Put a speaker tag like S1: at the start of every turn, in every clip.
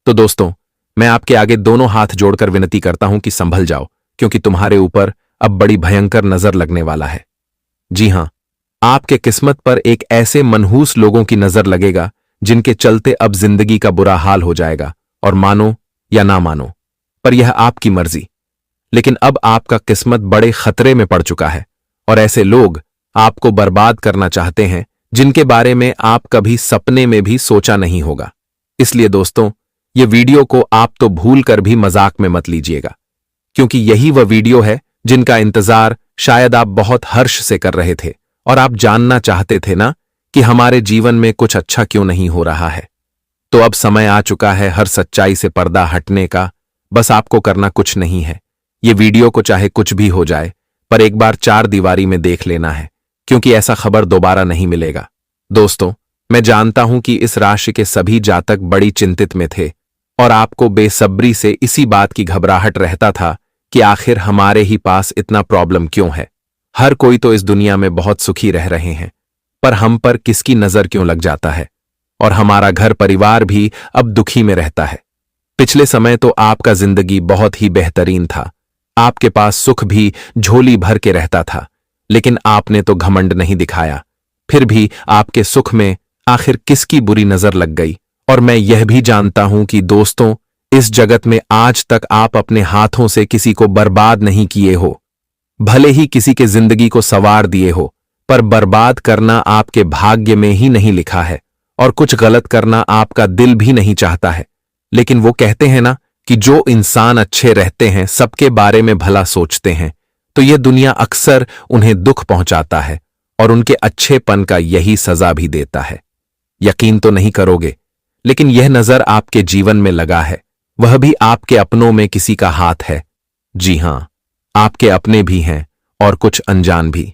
S1: तो दोस्तों, मैं आपके आगे दोनों हाथ जोड़कर विनती करता हूं कि संभल जाओ, क्योंकि तुम्हारे ऊपर अब बड़ी भयंकर नजर लगने वाला है। जी हां, आपके किस्मत पर एक ऐसे मनहूस लोगों की नजर लगेगा जिनके चलते अब जिंदगी का बुरा हाल हो जाएगा, और मानो या ना मानो, पर यह आपकी मर्जी। लेकिन अब आपका किस्मत बड़े खतरे में पड़ चुका है, और ऐसे लोग आपको बर्बाद करना चाहते हैं जिनके बारे में आप कभी सपने में भी सोचा नहीं होगा। इसलिए दोस्तों, ये वीडियो को आप तो भूल कर भी मजाक में मत लीजिएगा, क्योंकि यही वह वीडियो है जिनका इंतजार शायद आप बहुत हर्ष से कर रहे थे, और आप जानना चाहते थे ना कि हमारे जीवन में कुछ अच्छा क्यों नहीं हो रहा है। तो अब समय आ चुका है हर सच्चाई से पर्दा हटने का। बस आपको करना कुछ नहीं है। ये वीडियो को चाहे कुछ भी हो जाए, पर एक बार चार दीवारी में देख लेना है, क्योंकि ऐसा खबर दोबारा नहीं मिलेगा। दोस्तों, मैं जानता हूं कि इस राशि के सभी जातक बड़ी चिंतित में थे, और आपको बेसब्री से इसी बात की घबराहट रहता था कि आखिर हमारे ही पास इतना प्रॉब्लम क्यों है। हर कोई तो इस दुनिया में बहुत सुखी रह रहे हैं, पर हम पर किसकी नजर क्यों लग जाता है, और हमारा घर परिवार भी अब दुखी में रहता है। पिछले समय तो आपका जिंदगी बहुत ही बेहतरीन था, आपके पास सुख भी झोली भर के रहता था, लेकिन आपने तो घमंड नहीं दिखाया। फिर भी आपके सुख में आखिर किसकी बुरी नजर लग गई। और मैं यह भी जानता हूं कि दोस्तों, इस जगत में आज तक आप अपने हाथों से किसी को बर्बाद नहीं किए हो। भले ही किसी के जिंदगी को संवार दिए हो, पर बर्बाद करना आपके भाग्य में ही नहीं लिखा है, और कुछ गलत करना आपका दिल भी नहीं चाहता है। लेकिन वो कहते हैं ना कि जो इंसान अच्छे रहते हैं, सबके बारे में भला सोचते हैं, तो यह दुनिया अक्सर उन्हें दुख पहुंचाता है, और उनके अच्छेपन का यही सजा भी देता है। यकीन तो नहीं करोगे, लेकिन यह नजर आपके जीवन में लगा है, वह भी आपके अपनों में किसी का हाथ है। जी हां, आपके अपने भी हैं और कुछ अनजान भी,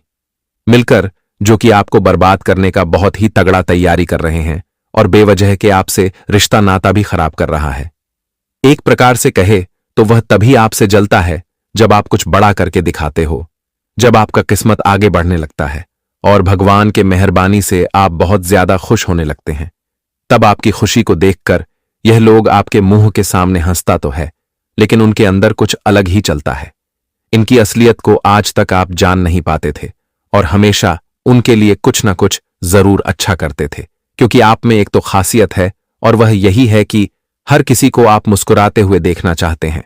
S1: मिलकर जो कि आपको बर्बाद करने का बहुत ही तगड़ा तैयारी कर रहे हैं, और बेवजह के आपसे रिश्ता नाता भी खराब कर रहा है। एक प्रकार से कहे तो वह तभी आपसे जलता है जब आप कुछ बड़ा करके दिखाते हो, जब आपका किस्मत आगे बढ़ने लगता है, और भगवान के मेहरबानी से आप बहुत ज्यादा खुश होने लगते हैं। तब आपकी खुशी को देखकर यह लोग आपके मुंह के सामने हंसता तो है, लेकिन उनके अंदर कुछ अलग ही चलता है। इनकी असलियत को आज तक आप जान नहीं पाते थे, और हमेशा उनके लिए कुछ ना कुछ जरूर अच्छा करते थे, क्योंकि आप में एक तो खासियत है, और वह यही है कि हर किसी को आप मुस्कुराते हुए देखना चाहते हैं।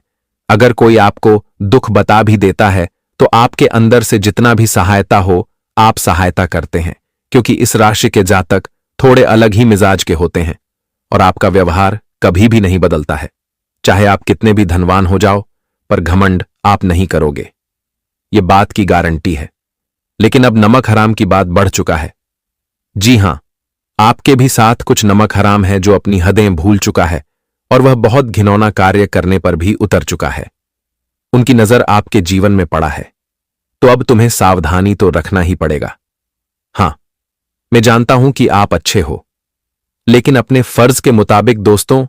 S1: अगर कोई आपको दुख बता भी देता है, तो आपके अंदर से जितना भी सहायता हो, आप सहायता करते हैं, क्योंकि इस राशि के जातक थोड़े अलग ही मिजाज के होते हैं, और आपका व्यवहार कभी भी नहीं बदलता है। चाहे आप कितने भी धनवान हो जाओ, पर घमंड आप नहीं करोगे, ये बात की गारंटी है। लेकिन अब नमक हराम की बात बढ़ चुका है। जी हां, आपके भी साथ कुछ नमक हराम है जो अपनी हदें भूल चुका है, और वह बहुत घिनौना कार्य करने पर भी उतर चुका है। उनकी नजर आपके जीवन में पड़ा है, तो अब तुम्हें सावधानी तो रखना ही पड़ेगा। हां, मैं जानता हूं कि आप अच्छे हो, लेकिन अपने फर्ज के मुताबिक दोस्तों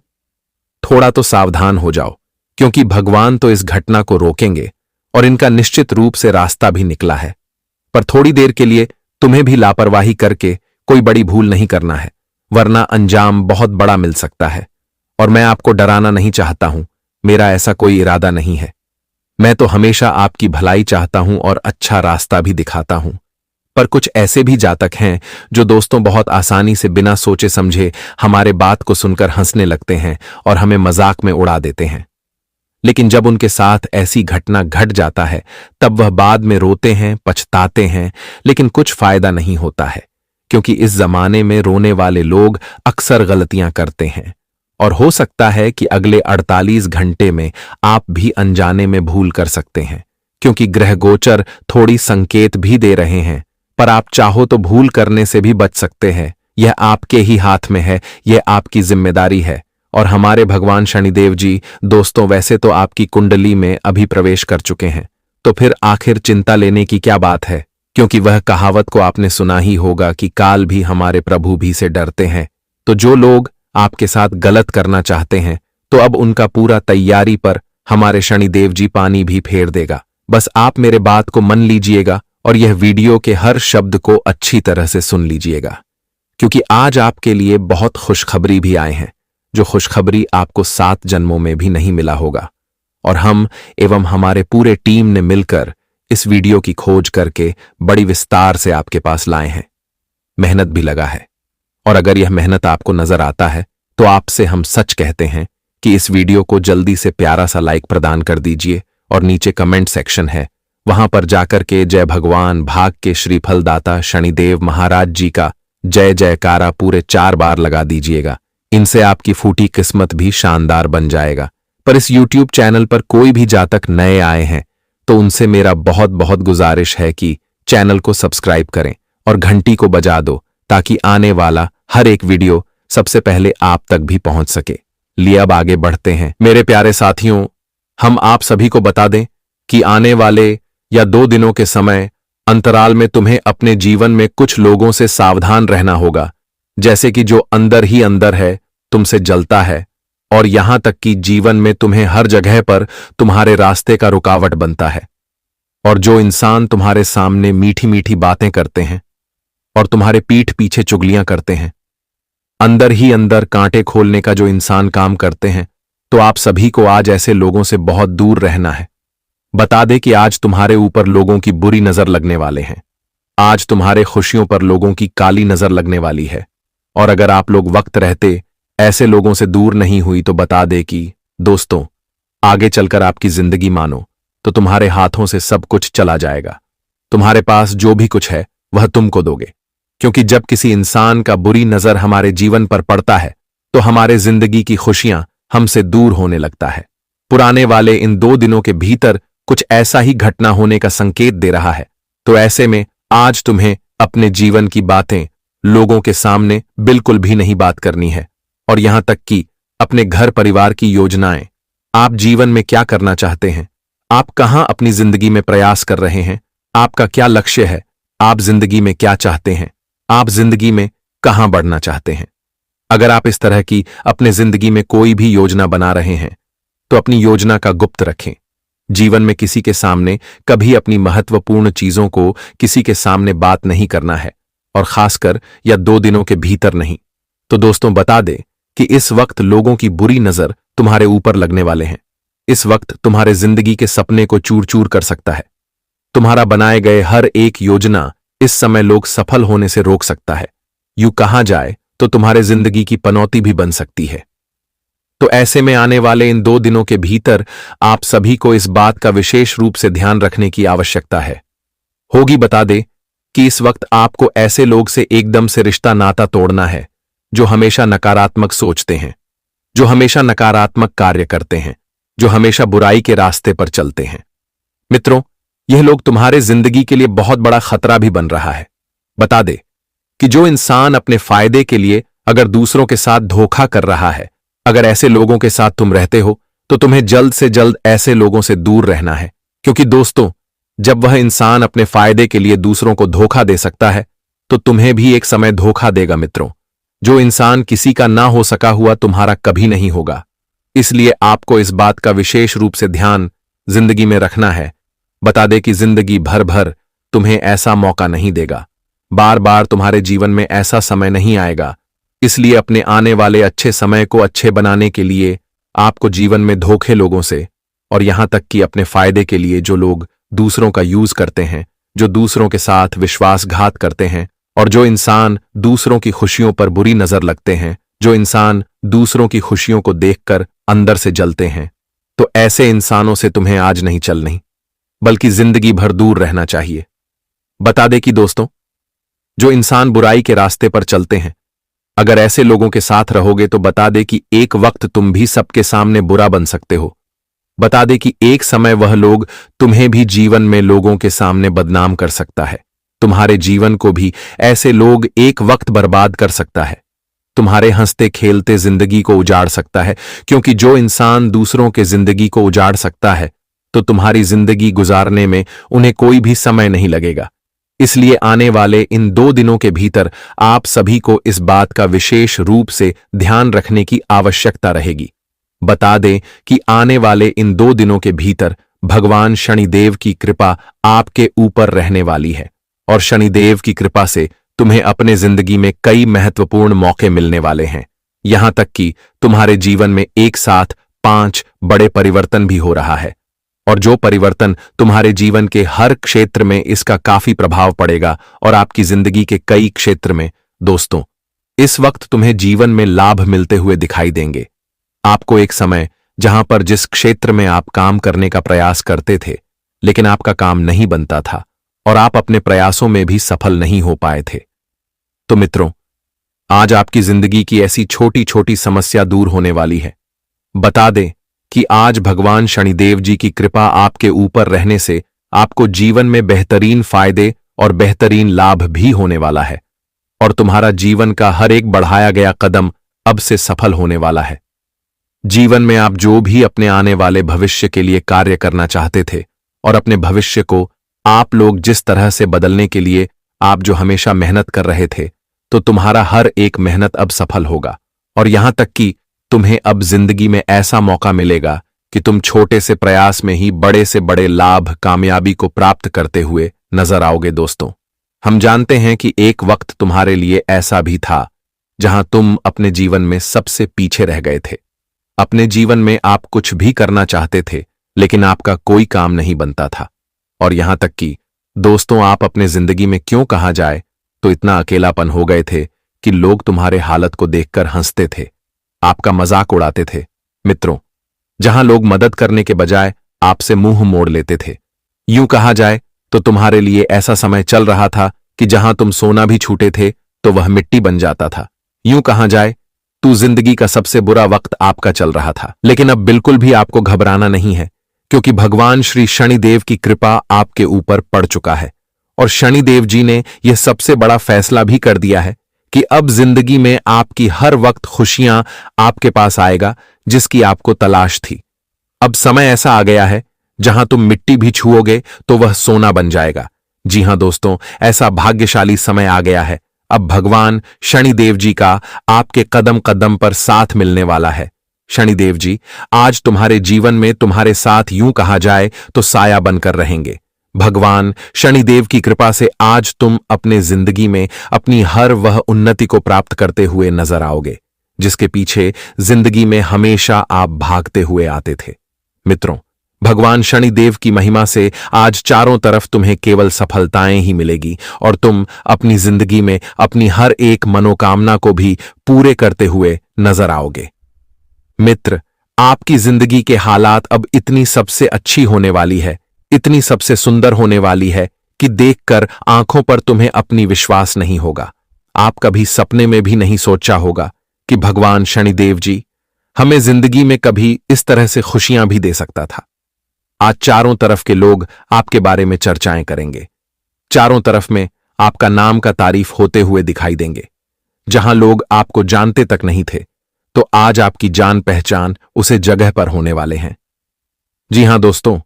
S1: थोड़ा तो सावधान हो जाओ, क्योंकि भगवान तो इस घटना को रोकेंगे, और इनका निश्चित रूप से रास्ता भी निकला है। पर थोड़ी देर के लिए तुम्हें भी लापरवाही करके कोई बड़ी भूल नहीं करना है, वरना अंजाम बहुत बड़ा मिल सकता है। और मैं आपको डराना नहीं चाहता हूं, मेरा ऐसा कोई इरादा नहीं है। मैं तो हमेशा आपकी भलाई चाहता हूं और अच्छा रास्ता भी दिखाता हूं। पर कुछ ऐसे भी जातक हैं जो दोस्तों बहुत आसानी से बिना सोचे समझे हमारे बात को सुनकर हंसने लगते हैं और हमें मजाक में उड़ा देते हैं। लेकिन जब उनके साथ ऐसी घटना घट जाता है, तब वह बाद में रोते हैं, पछताते हैं, लेकिन कुछ फायदा नहीं होता है, क्योंकि इस जमाने में रोने वाले लोग अक्सर गलतियां करते हैं, और हो सकता है कि अगले 48 घंटे में आप भी अनजाने में भूल कर सकते हैं, क्योंकि ग्रह गोचर थोड़ी संकेत भी दे रहे हैं। पर आप चाहो तो भूल करने से भी बच सकते हैं। यह आपके ही हाथ में है, यह आपकी जिम्मेदारी है। और हमारे भगवान शनिदेव जी दोस्तों वैसे तो आपकी कुंडली में अभी प्रवेश कर चुके हैं, तो फिर आखिर चिंता लेने की क्या बात है, क्योंकि वह कहावत को आपने सुना ही होगा कि काल भी हमारे प्रभु भी से डरते हैं। तो जो लोग आपके साथ गलत करना चाहते हैं, तो अब उनका पूरा तैयारी पर हमारे शनिदेव जी पानी भी फेर देगा। बस आप मेरे बात को मन लीजिएगा और यह वीडियो के हर शब्द को अच्छी तरह से सुन लीजिएगा, क्योंकि आज आपके लिए बहुत खुशखबरी भी आए हैं, जो खुशखबरी आपको 7 जन्मों में भी नहीं मिला होगा। और हम एवं हमारे पूरे टीम ने मिलकर इस वीडियो की खोज करके बड़ी विस्तार से आपके पास लाए हैं। मेहनत भी लगा है, और अगर यह मेहनत आपको नजर आता है तो आपसे हम सच कहते हैं कि इस वीडियो को जल्दी से प्यारा सा लाइक प्रदान कर दीजिए, और नीचे कमेंट सेक्शन है, वहां पर जाकर के जय भगवान भाग के श्रीफलदाता शनिदेव महाराज जी का जय जयकारा पूरे 4 बार लगा दीजिएगा। इनसे आपकी फूटी किस्मत भी शानदार बन जाएगा। पर इस YouTube चैनल पर कोई भी जातक नए आए हैं तो उनसे मेरा बहुत बहुत गुजारिश है कि चैनल को सब्सक्राइब करें और घंटी को बजा दो, ताकि आने वाला हर एक वीडियो सबसे पहले आप तक भी पहुंच सके। लिए अब आगे बढ़ते हैं। मेरे प्यारे साथियों, हम आप सभी को बता दें कि आने वाले या 2 दिनों के समय अंतराल में तुम्हें अपने जीवन में कुछ लोगों से सावधान रहना होगा, जैसे कि जो अंदर ही अंदर है, तुमसे जलता है, और यहां तक कि जीवन में तुम्हें हर जगह पर तुम्हारे रास्ते का रुकावट बनता है। और जो इंसान तुम्हारे सामने मीठी मीठी बातें करते हैं और तुम्हारे पीठ पीछे चुगलियां करते हैं, अंदर ही अंदर कांटे खोलने का जो इंसान काम करते हैं, तो आप सभी को आज ऐसे लोगों से बहुत दूर रहना है। बता दे कि आज तुम्हारे ऊपर लोगों की बुरी नजर लगने वाले हैं। आज तुम्हारे खुशियों पर लोगों की काली नजर लगने वाली है। और अगर आप लोग वक्त रहते ऐसे लोगों से दूर नहीं हुई तो बता दे कि दोस्तों, आगे चलकर आपकी जिंदगी मानो तो तुम्हारे हाथों से सब कुछ चला जाएगा। तुम्हारे पास जो भी कुछ है वह तुमको दोगे, क्योंकि जब किसी इंसान का बुरी नजर हमारे जीवन पर पड़ता है तो हमारे जिंदगी की खुशियां हमसे दूर होने लगता है। पुराने वाले इन 2 दिनों के भीतर कुछ ऐसा ही घटना होने का संकेत दे रहा है। तो ऐसे में आज तुम्हें अपने जीवन की बातें लोगों के सामने बिल्कुल भी नहीं बात करनी है, और यहां तक कि अपने घर परिवार की योजनाएं, आप जीवन में क्या करना चाहते हैं, आप कहां अपनी जिंदगी में प्रयास कर रहे हैं, आपका क्या लक्ष्य है, आप जिंदगी में क्या चाहते हैं, आप जिंदगी में कहां बढ़ना चाहते हैं। अगर आप इस तरह की अपने जिंदगी में कोई भी योजना बना रहे हैं तो अपनी योजना का गुप्त रखें। जीवन में किसी के सामने कभी अपनी महत्वपूर्ण चीजों को किसी के सामने बात नहीं करना है, और खासकर या 2 दिनों के भीतर नहीं। तो दोस्तों, बता दे कि इस वक्त लोगों की बुरी नजर तुम्हारे ऊपर लगने वाले हैं। इस वक्त तुम्हारे जिंदगी के सपने को चूर चूर कर सकता है। तुम्हारा बनाए गए हर एक योजना इस समय लोग सफल होने से रोक सकता है। यूं कहा जाए तो तुम्हारे जिंदगी की पनौती भी बन सकती है। तो ऐसे में आने वाले इन 2 दिनों के भीतर आप सभी को इस बात का विशेष रूप से ध्यान रखने की आवश्यकता है होगी। बता दे कि इस वक्त आपको ऐसे लोग से एकदम से रिश्ता नाता तोड़ना है जो हमेशा नकारात्मक सोचते हैं, जो हमेशा नकारात्मक कार्य करते हैं, जो हमेशा बुराई के रास्ते पर चलते हैं। मित्रों, यह लोग तुम्हारे जिंदगी के लिए बहुत बड़ा खतरा भी बन रहा है। बता दे कि जो इंसान अपने फायदे के लिए अगर दूसरों के साथ धोखा कर रहा है, अगर ऐसे लोगों के साथ तुम रहते हो तो तुम्हें जल्द से जल्द ऐसे लोगों से दूर रहना है। क्योंकि दोस्तों, जब वह इंसान अपने फायदे के लिए दूसरों को धोखा दे सकता है तो तुम्हें भी एक समय धोखा देगा। मित्रों, जो इंसान किसी का ना हो सका हुआ तुम्हारा कभी नहीं होगा। इसलिए आपको इस बात का विशेष रूप से ध्यान जिंदगी में रखना है। बता दे कि जिंदगी भर भर तुम्हें ऐसा मौका नहीं देगा। बार बार तुम्हारे जीवन में ऐसा समय नहीं आएगा। इसलिए अपने आने वाले अच्छे समय को अच्छे बनाने के लिए आपको जीवन में धोखे लोगों से, और यहां तक कि अपने फायदे के लिए जो लोग दूसरों का यूज करते हैं, जो दूसरों के साथ विश्वासघात करते हैं, और जो इंसान दूसरों की खुशियों पर बुरी नजर लगते हैं, जो इंसान दूसरों की खुशियों को देखकर अंदर से जलते हैं, तो ऐसे इंसानों से तुम्हें आज नहीं चलनी, बल्कि जिंदगी भर दूर रहना चाहिए। बता दे कि दोस्तों, जो इंसान बुराई के रास्ते पर चलते हैं, अगर ऐसे लोगों के साथ रहोगे तो बता दे कि एक वक्त तुम भी सबके सामने बुरा बन सकते हो। बता दे कि एक समय वह लोग तुम्हें भी जीवन में लोगों के सामने बदनाम कर सकता है। तुम्हारे जीवन को भी ऐसे लोग एक वक्त बर्बाद कर सकता है। तुम्हारे हंसते खेलते जिंदगी को उजाड़ सकता है, क्योंकि जो इंसान दूसरों के जिंदगी को उजाड़ सकता है तो तुम्हारी जिंदगी गुजारने में उन्हें कोई भी समय नहीं लगेगा। इसलिए आने वाले इन 2 दिनों के भीतर आप सभी को इस बात का विशेष रूप से ध्यान रखने की आवश्यकता रहेगी। बता दें कि आने वाले इन 2 दिनों के भीतर भगवान शनिदेव की कृपा आपके ऊपर रहने वाली है, और शनिदेव की कृपा से तुम्हें अपने जिंदगी में कई महत्वपूर्ण मौके मिलने वाले हैं। यहां तक कि तुम्हारे जीवन में एक साथ 5 बड़े परिवर्तन भी हो रहा है। और जो परिवर्तन तुम्हारे जीवन के हर क्षेत्र में इसका काफी प्रभाव पड़ेगा और आपकी जिंदगी के कई क्षेत्र में। दोस्तों, इस वक्त तुम्हें जीवन में लाभ मिलते हुए दिखाई देंगे। आपको एक समय जहां पर जिस क्षेत्र में आप काम करने का प्रयास करते थे लेकिन आपका काम नहीं बनता था और आप अपने प्रयासों में भी सफल नहीं हो पाए थे। तो मित्रों, आज आपकी जिंदगी की ऐसी छोटी छोटी समस्या दूर होने वाली है। बता दें कि आज भगवान शनिदेव जी की कृपा आपके ऊपर रहने से आपको जीवन में बेहतरीन फायदे और बेहतरीन लाभ भी होने वाला है और तुम्हारा जीवन का हर एक बढ़ाया गया कदम अब से सफल होने वाला है। जीवन में आप जो भी अपने आने वाले भविष्य के लिए कार्य करना चाहते थे और अपने भविष्य को आप लोग जिस तरह से बदलने के लिए आप जो हमेशा मेहनत कर रहे थे, तो तुम्हारा हर एक मेहनत अब सफल होगा। और यहां तक कि तुम्हें अब जिंदगी में ऐसा मौका मिलेगा कि तुम छोटे से प्रयास में ही बड़े से बड़े लाभ, कामयाबी को प्राप्त करते हुए नजर आओगे। दोस्तों, हम जानते हैं कि एक वक्त तुम्हारे लिए ऐसा भी था जहां तुम अपने जीवन में सबसे पीछे रह गए थे। अपने जीवन में आप कुछ भी करना चाहते थे लेकिन आपका कोई काम नहीं बनता था। और यहां तक कि दोस्तों, आप अपने जिंदगी में क्यों कहा जाए तो इतना अकेलापन हो गए थे कि लोग तुम्हारे हालत को देखकर हंसते थे, आपका मजाक उड़ाते थे। मित्रों, जहां लोग मदद करने के बजाय आपसे मुंह मोड़ लेते थे, यूं कहा जाए तो तुम्हारे लिए ऐसा समय चल रहा था कि जहां तुम सोना भी छूटे थे तो वह मिट्टी बन जाता था। यूं कहा जाए तो जिंदगी का सबसे बुरा वक्त आपका चल रहा था। लेकिन अब बिल्कुल भी आपको घबराना नहीं है, क्योंकि भगवान श्री शनिदेव की कृपा आपके ऊपर पड़ चुका है और शनिदेव जी ने यह सबसे बड़ा फैसला भी कर दिया है कि अब जिंदगी में आपकी हर वक्त खुशियां आपके पास आएगा जिसकी आपको तलाश थी। अब समय ऐसा आ गया है जहां तुम मिट्टी भी छुओगे तो वह सोना बन जाएगा। जी हां दोस्तों, ऐसा भाग्यशाली समय आ गया है। अब भगवान शनिदेव जी का आपके कदम कदम पर साथ मिलने वाला है। शनिदेव जी आज तुम्हारे जीवन में तुम्हारे साथ यूं कहा जाए तो साया बनकर रहेंगे। भगवान शनिदेव की कृपा से आज तुम अपने जिंदगी में अपनी हर वह उन्नति को प्राप्त करते हुए नजर आओगे जिसके पीछे जिंदगी में हमेशा आप भागते हुए आते थे। मित्रों, भगवान शनिदेव की महिमा से आज चारों तरफ तुम्हें केवल सफलताएं ही मिलेगी और तुम अपनी जिंदगी में अपनी हर एक मनोकामना को भी पूरे करते हुए नजर आओगे। मित्र, आपकी जिंदगी के हालात अब इतनी सबसे अच्छी होने वाली है, इतनी सबसे सुंदर होने वाली है कि देखकर आंखों पर तुम्हें अपनी विश्वास नहीं होगा। आप कभी सपने में भी नहीं सोचा होगा कि भगवान शनिदेव जी हमें जिंदगी में कभी इस तरह से खुशियां भी दे सकता था। आज चारों तरफ के लोग आपके बारे में चर्चाएं करेंगे। चारों तरफ में आपका नाम का तारीफ होते हुए दिखाई देंगे। जहां लोग आपको जानते तक नहीं थे, तो आज आपकी जान पहचान उसे जगह पर होने वाले हैं। जी हां दोस्तों,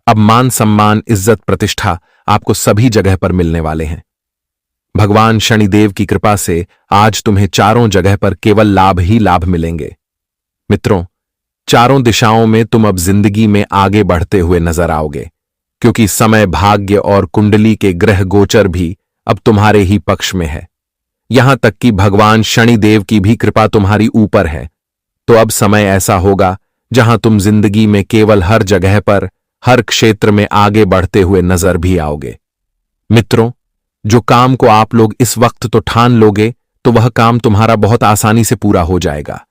S1: अब मान सम्मान, इज्जत, प्रतिष्ठा आपको सभी जगह पर मिलने वाले हैं। भगवान शनिदेव की कृपा से आज तुम्हें चारों जगह पर केवल लाभ ही लाभ मिलेंगे। मित्रों, चारों दिशाओं में तुम अब जिंदगी में आगे बढ़ते हुए नजर आओगे, क्योंकि समय, भाग्य और कुंडली के ग्रह गोचर भी अब तुम्हारे ही पक्ष में है। यहां तक कि भगवान शनिदेव की भी कृपा तुम्हारी ऊपर है। तो अब समय ऐसा होगा जहां तुम जिंदगी में केवल हर जगह पर, हर क्षेत्र में आगे बढ़ते हुए नजर भी आओगे। मित्रों, जो काम को आप लोग इस वक्त तो ठान लोगे तो वह काम तुम्हारा बहुत आसानी से पूरा हो जाएगा।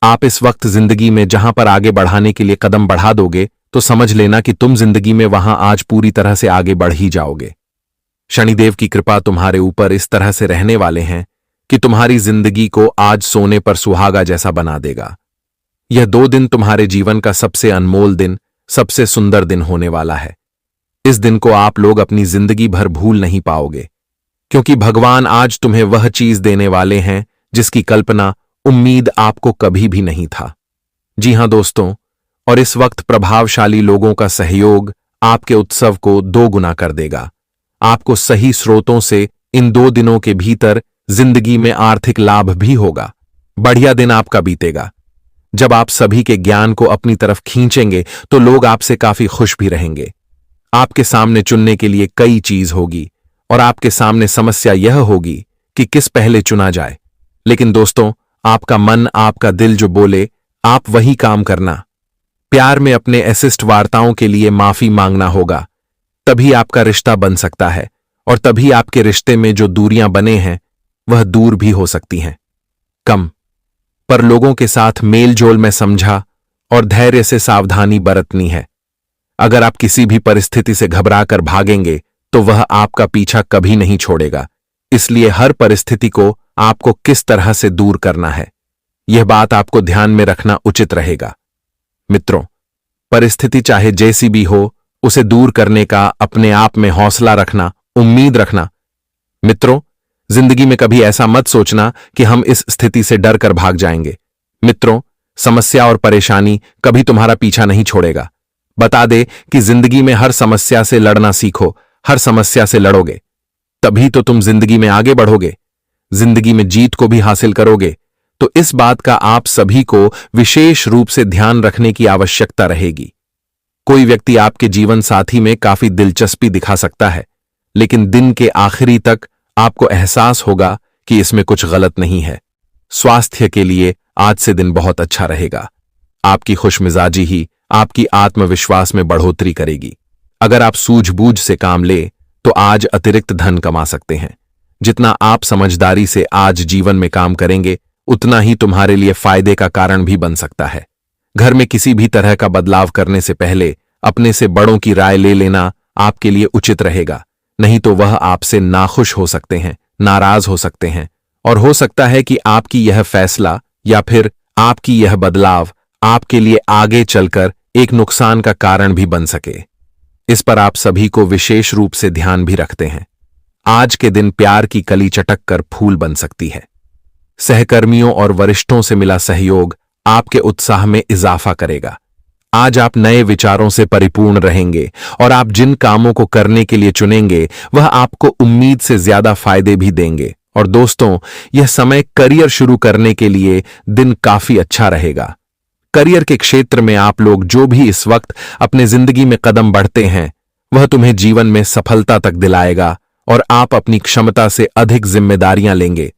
S1: आप इस वक्त जिंदगी में जहां पर आगे बढ़ाने के लिए कदम बढ़ा दोगे तो समझ लेना कि तुम जिंदगी में वहां आज पूरी तरह से आगे बढ़ ही जाओगे। शनिदेव की कृपा तुम्हारे ऊपर इस तरह से रहने वाले हैं कि तुम्हारी जिंदगी को आज सोने पर सुहागा जैसा बना देगा। यह 2 दिन तुम्हारे जीवन का सबसे अनमोल दिन, सबसे सुंदर दिन होने वाला है। इस दिन को आप लोग अपनी जिंदगी भर भूल नहीं पाओगे, क्योंकि भगवान आज तुम्हें वह चीज देने वाले हैं जिसकी कल्पना, उम्मीद आपको कभी भी नहीं था। जी हां दोस्तों, और इस वक्त प्रभावशाली लोगों का सहयोग आपके उत्सव को 2 गुना कर देगा। आपको सही स्रोतों से इन 2 दिनों के भीतर जिंदगी में आर्थिक लाभ भी होगा। बढ़िया दिन आपका बीतेगा। जब आप सभी के ज्ञान को अपनी तरफ खींचेंगे तो लोग आपसे काफी खुश भी रहेंगे। आपके सामने चुनने के लिए कई चीज होगी और आपके सामने समस्या यह होगी कि किस पहले चुना जाए। लेकिन दोस्तों, आपका मन, आपका दिल जो बोले, आप वही काम करना। प्यार में अपने असिस्ट वार्ताओं के लिए माफी मांगना होगा। तभी आपका रिश्ता बन सकता है, और तभी आपके रिश्ते में जो दूरियां बने हैं वह दूर भी हो सकती हैं। कम पर लोगों के साथ मेल जोल में समझा और धैर्य से सावधानी बरतनी है। अगर आप किसी भी परिस्थिति से घबराकर भागेंगे तो वह आपका पीछा कभी नहीं छोड़ेगा। इसलिए हर परिस्थिति को आपको किस तरह से दूर करना है, यह बात आपको ध्यान में रखना उचित रहेगा। मित्रों, परिस्थिति चाहे जैसी भी हो, उसे दूर करने का अपने आप में हौसला रखना, उम्मीद रखना। मित्रों, जिंदगी में कभी ऐसा मत सोचना कि हम इस स्थिति से डर कर भाग जाएंगे। मित्रों, समस्या और परेशानी कभी तुम्हारा पीछा नहीं छोड़ेगा। बता दे कि जिंदगी में हर समस्या से लड़ना सीखो, हर समस्या से लड़ोगे तभी तो तुम जिंदगी में आगे बढ़ोगे, जिंदगी में जीत को भी हासिल करोगे। तो इस बात का आप सभी को विशेष रूप से ध्यान रखने की आवश्यकता रहेगी। कोई व्यक्ति आपके जीवन साथी में काफी दिलचस्पी दिखा सकता है, लेकिन दिन के आखिरी तक आपको एहसास होगा कि इसमें कुछ गलत नहीं है। स्वास्थ्य के लिए आज से दिन बहुत अच्छा रहेगा। आपकी खुशमिजाजी ही आपकी आत्मविश्वास में बढ़ोतरी करेगी। अगर आप सूझबूझ से काम ले तो आज अतिरिक्त धन कमा सकते हैं। जितना आप समझदारी से आज जीवन में काम करेंगे, उतना ही तुम्हारे लिए फायदे का कारण भी बन सकता है। घर में किसी भी तरह का बदलाव करने से पहले अपने से बड़ों की राय ले लेना आपके लिए उचित रहेगा, नहीं तो वह आपसे नाखुश हो सकते हैं, नाराज हो सकते हैं, और हो सकता है कि आपकी यह फैसला या फिर आपकी यह बदलाव आपके लिए आगे चलकर एक नुकसान का कारण भी बन सके। इस पर आप सभी को विशेष रूप से ध्यान भी रखते हैं। आज के दिन प्यार की कली चटक कर फूल बन सकती है। सहकर्मियों और वरिष्ठों से मिला सहयोग आपके उत्साह में इजाफा करेगा। आज आप नए विचारों से परिपूर्ण रहेंगे और आप जिन कामों को करने के लिए चुनेंगे वह आपको उम्मीद से ज्यादा फायदे भी देंगे। और दोस्तों, यह समय करियर शुरू करने के लिए दिन काफी अच्छा रहेगा। करियर के क्षेत्र में आप लोग जो भी इस वक्त अपने जिंदगी में कदम बढ़ते हैं, वह तुम्हें जीवन में सफलता तक दिलाएगा और आप अपनी क्षमता से अधिक जिम्मेदारियां लेंगे।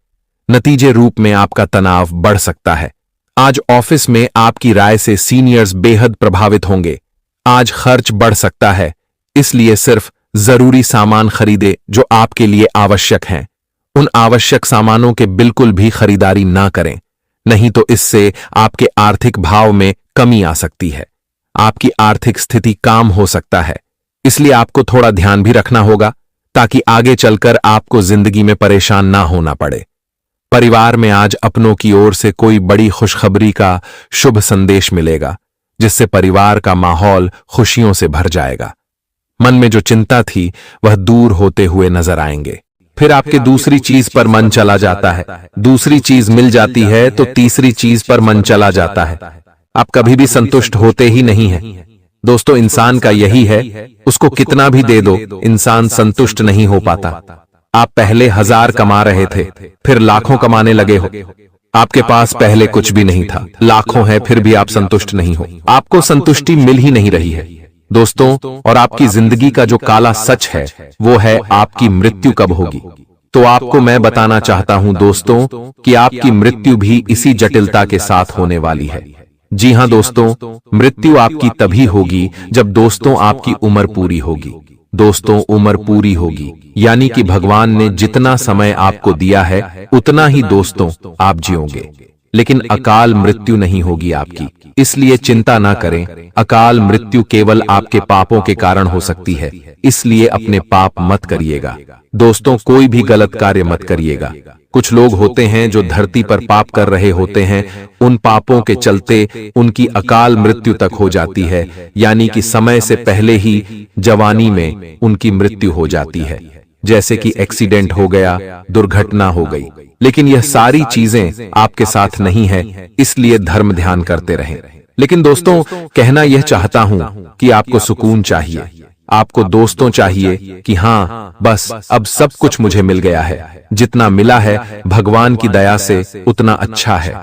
S1: नतीजे रूप में आपका तनाव बढ़ सकता है। आज ऑफिस में आपकी राय से सीनियर्स बेहद प्रभावित होंगे। आज खर्च बढ़ सकता है, इसलिए सिर्फ जरूरी सामान खरीदे जो आपके लिए आवश्यक हैं। उन आवश्यक सामानों के बिल्कुल भी खरीदारी ना करें, नहीं तो इससे आपके आर्थिक भाव में कमी आ सकती है। आपकी आर्थिक स्थिति काम हो सकता है, इसलिए आपको थोड़ा ध्यान भी रखना होगा ताकि आगे चलकर आपको जिंदगी में परेशान ना होना पड़े। परिवार में आज अपनों की ओर से कोई बड़ी खुशखबरी का शुभ संदेश मिलेगा, जिससे परिवार का माहौल खुशियों से भर जाएगा। मन में जो चिंता थी वह दूर होते हुए नजर आएंगे। फिर आपके दूसरी चीज पर मन चला जाता है, दूसरी चीज मिल जाती है तो तीसरी चीज पर मन चला जाता है। आप कभी भी संतुष्ट होते ही नहीं हैं। दोस्तों, इंसान का यही है, उसको कितना भी दे दो, इंसान संतुष्ट नहीं हो पाता। आप पहले 1000 कमा रहे थे, फिर लाखों कमाने लगे हो। आपके पास पहले कुछ भी नहीं था, लाखों है, फिर भी आप संतुष्ट नहीं हो। आपको संतुष्टि मिल ही नहीं रही है। दोस्तों, और आपकी जिंदगी का जो काला सच है वो है आपकी मृत्यु कब होगी। तो आपको मैं बताना चाहता हूं दोस्तों कि आपकी मृत्यु भी इसी जटिलता के साथ होने वाली है। जी हां दोस्तों, मृत्यु आपकी तभी होगी जब दोस्तों आपकी उम्र पूरी होगी। दोस्तों, उम्र पूरी होगी यानी कि भगवान ने जितना समय आपको दिया है उतना ही दोस्तों आप जियोगे, लेकिन अकाल मृत्यु नहीं होगी आपकी। इसलिए चिंता ना करें। अकाल मृत्यु केवल आपके पापों के कारण हो सकती है, इसलिए अपने पाप मत करिएगा। दोस्तों, कोई भी गलत कार्य मत करिएगा। कुछ लोग होते हैं जो धरती पर पाप कर रहे होते हैं, उन पापों के चलते उनकी अकाल मृत्यु तक हो जाती है, यानी कि समय से पहले ही जवानी में उनकी मृत्यु हो जाती है, जैसे कि एक्सीडेंट हो गया, दुर्घटना हो गई। लेकिन यह सारी चीजें आपके साथ नहीं है, इसलिए धर्म ध्यान करते रहें। लेकिन दोस्तों, कहना यह चाहता हूं कि आपको सुकून चाहिए, आपको दोस्तों चाहिए कि हाँ बस अब सब कुछ मुझे मिल गया है, जितना मिला है भगवान की दया से उतना अच्छा है।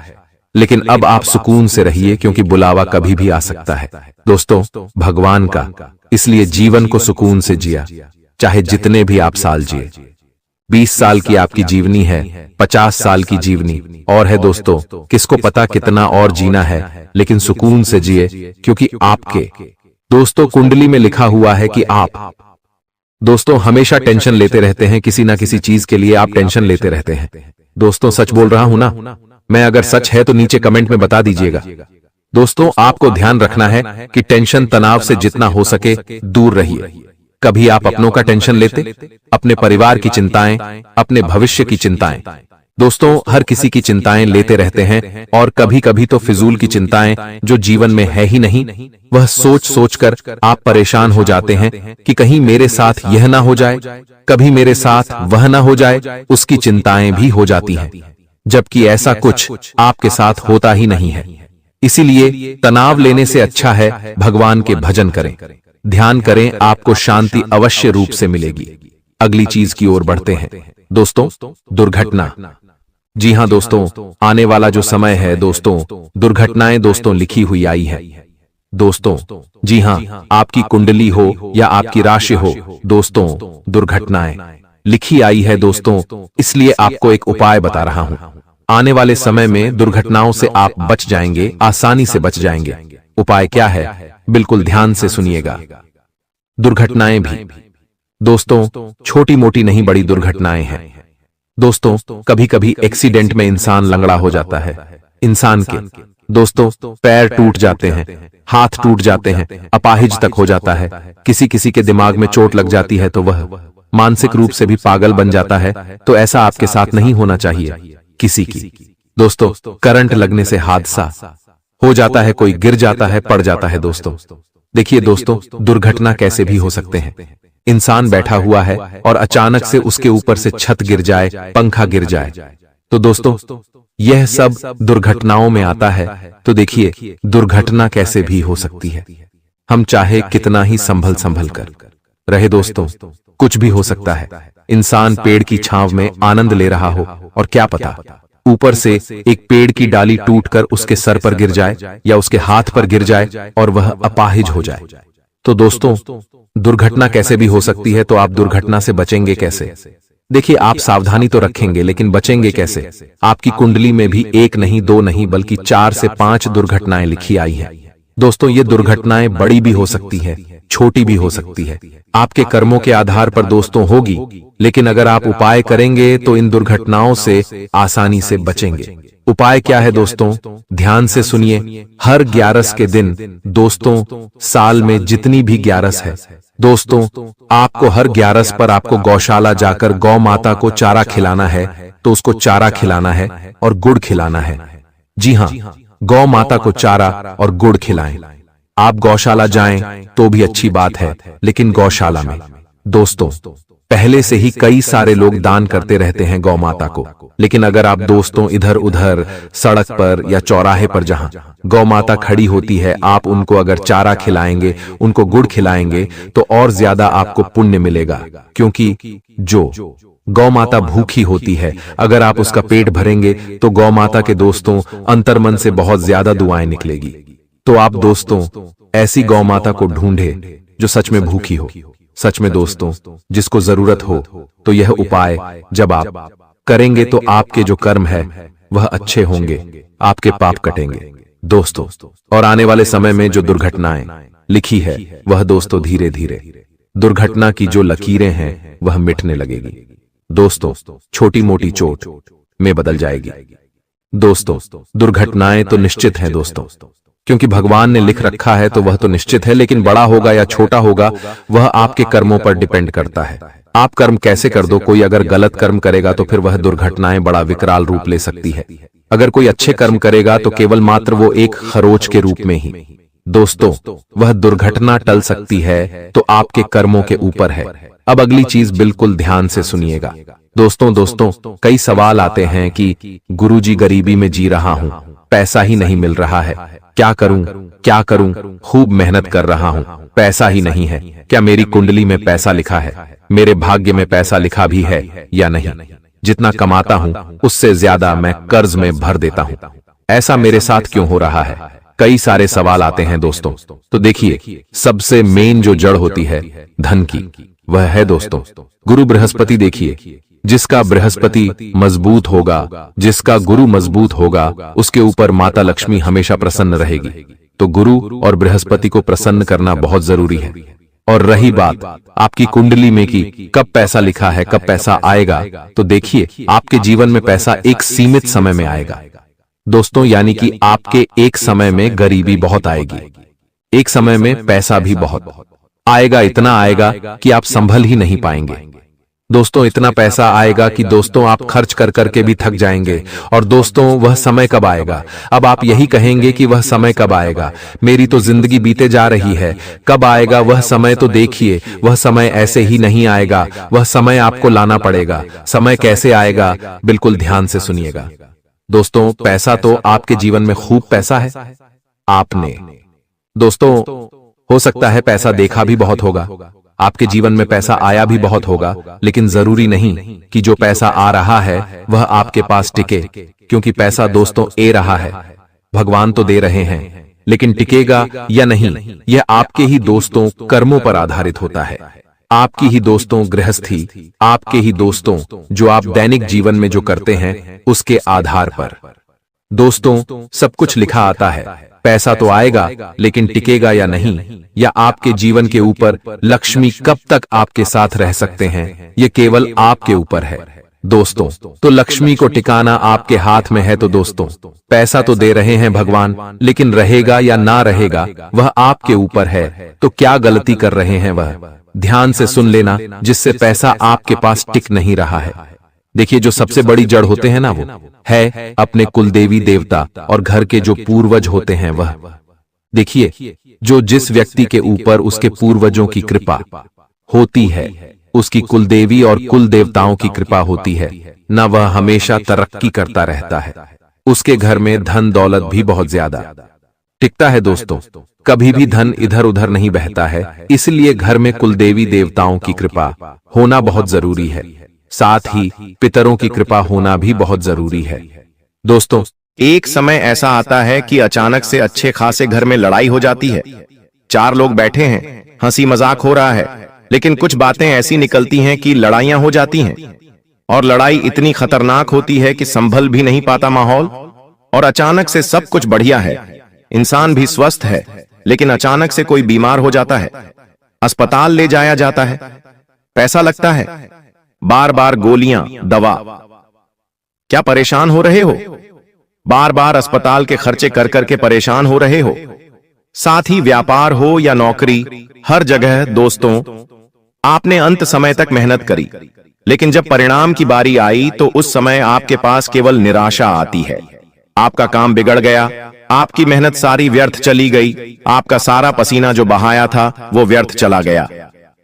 S1: लेकिन अब आप सुकून से रहिए, क्योंकि बुलावा कभी भी आ सकता है दोस्तों भगवान का। इसलिए जीवन को सुकून से जिया, चाहे जितने भी आप साल जिए। 20 साल की आपकी जीवनी है, 50 साल की जीवनी और है दोस्तों। किसको पता कितना और जीना है, लेकिन सुकून से जिए, क्योंकि आपके दोस्तों कुंडली में लिखा हुआ है कि आप दोस्तों हमेशा टेंशन लेते रहते हैं, किसी ना किसी चीज के लिए आप टेंशन लेते रहते हैं। दोस्तों सच बोल रहा हूं ना मैं? अगर सच है तो नीचे कमेंट में बता दीजिएगा। दोस्तों आपको ध्यान रखना है कि टेंशन तनाव से जितना हो सके दूर रहिए। कभी आप अपनों का टेंशन लेते, अपने परिवार की चिंताएं, अपने भविष्य की चिंताएं। दोस्तों हर किसी की चिंताएं लेते रहते हैं, और कभी कभी तो फिजूल की चिंताएं जो जीवन में है ही नहीं, वह सोच सोच कर आप परेशान हो जाते हैं कि कहीं मेरे साथ यह ना हो जाए, कभी मेरे साथ वह ना हो जाए, उसकी चिंताएं भी हो जाती हैं, जबकि ऐसा कुछ आपके साथ होता ही नहीं है। इसीलिए तनाव लेने से अच्छा है भगवान के भजन करें, ध्यान करें, आपको शांति अवश्य रूप से मिलेगी। अगली चीज की ओर बढ़ते हैं दोस्तों, दुर्घटना। जी हां दोस्तों, आने वाला जो समय है दोस्तों, दुर्घटनाएं दोस्तों लिखी हुई आई है दोस्तों। जी हां, आपकी कुंडली हो या आपकी राशि हो दोस्तों, दुर्घटनाएं लिखी आई है दोस्तों। इसलिए आपको एक उपाय बता रहा हूं। आने वाले समय में दुर्घटनाओं से आप बच जाएंगे, आसानी से बच जाएंगे। उपाय क्या है, बिल्कुल ध्यान से सुनिएगा। दुर्घटनाएं भी दोस्तों छोटी मोटी नहीं, बड़ी दुर्घटनाएं हैं दोस्तों। कभी कभी एक्सीडेंट में इंसान लंगड़ा हो जाता है, इंसान के दोस्तों पैर टूट जाते हैं, हाथ टूट जाते हैं, अपाहिज तक हो जाता है। किसी किसी के दिमाग में चोट लग जाती है तो वह मानसिक रूप से भी पागल बन जाता है। तो ऐसा आपके साथ नहीं होना चाहिए। किसी की दोस्तों करंट लगने से हादसा हो जाता है, कोई गिर जाता है, पड़ जाता है दोस्तों। देखिए दोस्तों, दुर्घटना कैसे भी हो सकते हैं। इंसान बैठा हुआ है और अचानक से उसके ऊपर से छत गिर जाए, पंखा गिर जाए, तो दोस्तों यह सब दुर्घटनाओं में आता है। तो देखिए दुर्घटना कैसे भी हो सकती है। हम चाहे कितना ही संभल संभल कर रहे दोस्तों, कुछ भी हो सकता है। इंसान पेड़ की छांव में आनंद ले रहा हो और क्या पता ऊपर से एक पेड़ की डाली टूटकर उसके सर पर गिर जाए या उसके हाथ पर गिर जाए और वह अपाहिज हो जाए। तो दोस्तों दुर्घटना कैसे भी हो सकती है। तो आप दुर्घटना से बचेंगे कैसे? देखिए आप सावधानी तो रखेंगे, लेकिन बचेंगे कैसे? आपकी कुंडली में भी एक नहीं, दो नहीं, बल्कि 4 से 5 दुर्घटनाएं लिखी आई हैं दोस्तों। ये दुर्घटनाएं बड़ी भी हो सकती है, छोटी भी हो सकती है, आपके कर्मों के आधार पर दोस्तों होगी। लेकिन अगर आप उपाय करेंगे तो इन दुर्घटनाओं से आसानी से बचेंगे। उपाय क्या है दोस्तों? ध्यान से सुनिए। हर 11 के दिन दोस्तों, साल में जितनी भी 11 है दोस्तों, आपको हर 11 पर आपको गौशाला जाकर गौ माता को चारा खिलाना है। तो उसको चारा खिलाना है और गुड़ खिलाना है। जी हाँ, गौ माता को चारा और गुड़ खिलाएं। आप गौशाला जाएं तो भी अच्छी बात है, लेकिन गौशाला में दोस्तों पहले से ही कई सारे लोग दान करते रहते हैं गौ माता को। लेकिन अगर आप दोस्तों इधर उधर सड़क पर या चौराहे पर जहां गौ माता खड़ी होती है, आप उनको अगर चारा खिलाएंगे, उनको गुड़ खिलाएंगे, तो और ज्यादा आपको पुण्य मिलेगा। क्योंकि जो गौ माता भूखी होती है, अगर आप उसका पेट भरेंगे तो गौ माता के दोस्तों अंतर्मन से बहुत ज्यादा दुआएं निकलेगी। तो आप दोस्तों ऐसी गौ माता को ढूंढे जो सच में भूखी हो, सच में दोस्तों जिसको जरूरत हो। तो यह उपाय जब आप करेंगे तो आपके जो कर्म है वह अच्छे होंगे, आपके पाप कटेंगे दोस्तों। और आने वाले समय में जो दुर्घटनाएं लिखी है वह दोस्तों धीरे धीरे दुर्घटना की जो लकीरें हैं वह मिटने लगेगी दोस्तों, छोटी मोटी चोट में बदल जाएगी दोस्तों। दुर्घटनाएं तो निश्चित हैं दोस्तों, क्योंकि भगवान ने लिख रखा है तो वह तो निश्चित है। लेकिन बड़ा होगा या छोटा होगा वह आपके कर्मों पर डिपेंड करता है। आप कर्म कैसे कर दो, कोई अगर गलत कर्म करेगा तो फिर वह दुर्घटनाएं बड़ा विकराल रूप ले सकती है। अगर कोई अच्छे कर्म करेगा तो केवल मात्र वो एक खरोच के रूप में ही दोस्तों वह दुर्घटना टल सकती है। तो आपके कर्मों के ऊपर है। अब अगली चीज बिल्कुल ध्यान से सुनिएगा दोस्तों कई सवाल आते हैं कि गुरुजी गरीबी में जी रहा हूं, पैसा ही नहीं मिल रहा है, क्या करूं, खूब मेहनत कर रहा हूं, पैसा ही नहीं है। क्या मेरी कुंडली में पैसा लिखा है, मेरे भाग्य में पैसा लिखा भी है या नहीं? जितना कमाता हूं उससे ज्यादा मैं कर्ज में भर देता हूं, ऐसा मेरे साथ क्यों हो रहा है? कई सारे सवाल आते हैं दोस्तों। तो देखिए सबसे मेन जो जड़ होती है धन की, वह है दोस्तों गुरु बृहस्पति। देखिए जिसका बृहस्पति मजबूत होगा, जिसका गुरु मजबूत होगा, उसके ऊपर माता लक्ष्मी हमेशा प्रसन्न रहेगी। तो गुरु और बृहस्पति को प्रसन्न करना बहुत जरूरी है। और रही बात आपकी कुंडली में कि कब पैसा लिखा है, कब पैसा आएगा, तो देखिए आपके जीवन में पैसा एक सीमित समय में आएगा दोस्तों, यानी कि आपके एक समय में गरीबी बहुत आएगी, एक समय में पैसा भी बहुत आएगा, इतना आएगा कि आप संभल ही नहीं पाएंगे दोस्तों। इतना पैसा आएगा कि दोस्तों आप खर्च कर करके भी थक जाएंगे। और दोस्तों वह समय कब आएगा, अब आप यही कहेंगे कि वह समय कब आएगा, मेरी तो जिंदगी बीते जा रही है, कब आएगा वह समय। तो देखिए वह समय ऐसे ही नहीं आएगा, वह समय आपको लाना पड़ेगा। समय कैसे आएगा, बिल्कुल ध्यान से सुनिएगा दोस्तों। पैसा तो आपके जीवन में खूब पैसा है। आपने दोस्तों हो सकता है पैसा देखा भी बहुत होगा, आपके जीवन में पैसा आया भी बहुत होगा, लेकिन जरूरी नहीं कि जो पैसा आ रहा है वह आपके पास टिके, क्योंकि पैसा दोस्तों ए रहा है, भगवान तो दे रहे हैं, लेकिन टिकेगा या नहीं यह आपके ही दोस्तों कर्मों पर आधारित होता है। आपकी ही दोस्तों गृहस्थी, आपके ही दोस्तों जो आप दैनिक जीवन में जो करते हैं उसके आधार पर दोस्तों सब कुछ लिखा आता है। पैसा तो आएगा लेकिन टिकेगा या नहीं, या आपके जीवन के ऊपर लक्ष्मी कब तक आपके साथ रह सकते हैं, ये केवल आपके ऊपर है दोस्तों। तो लक्ष्मी को टिकाना आपके हाथ में है। तो दोस्तों पैसा तो दे रहे हैं भगवान, लेकिन रहेगा या ना रहेगा वह आपके ऊपर है। तो क्या गलती कर रहे हैं वह ध्यान से सुन लेना, जिससे पैसा आपके पास टिक नहीं रहा है। देखिए जो सबसे बड़ी जड़ होते हैं ना, वो है अपने कुलदेवी देवता और घर के जो पूर्वज होते हैं वह। देखिए जो जिस व्यक्ति के ऊपर उसके पूर्वजों की कृपा होती है, उसकी कुलदेवी और कुल देवताओं की कृपा होती है ना, वह हमेशा तरक्की करता रहता है। उसके घर में धन दौलत भी बहुत ज्यादा टिकता है दोस्तों। कभी भी धन इधर उधर नहीं बहता है, इसलिए घर में कुलदेवी देवताओं की कृपा होना बहुत जरूरी है। साथ ही पितरों की कृपा होना भी बहुत जरूरी है दोस्तों।
S2: एक समय ऐसा आता है कि अचानक से अच्छे खासे घर में लड़ाई हो जाती है। चार लोग बैठे हैं, हंसी मजाक हो रहा है, लेकिन कुछ बातें ऐसी निकलती हैं कि लड़ाइयां हो जाती हैं। और लड़ाई इतनी खतरनाक होती है कि संभल भी नहीं पाता माहौल। और अचानक से सब कुछ बढ़िया है, इंसान भी स्वस्थ है, लेकिन अचानक से कोई बीमार हो जाता है, अस्पताल ले जाया जाता है, पैसा लगता है, बार बार गोलियां, दवा। क्या परेशान हो रहे हो? बार बार अस्पताल के खर्चे कर करके परेशान हो रहे हो? साथ ही व्यापार हो या नौकरी, हर जगह दोस्तों आपने अंत समय तक मेहनत करी, लेकिन जब परिणाम की बारी आई तो उस समय आपके पास केवल निराशा आती है। आपका काम बिगड़ गया, आपकी मेहनत सारी व्यर्थ चली गई, आपका सारा पसीना जो बहाया था वो व्यर्थ चला गया।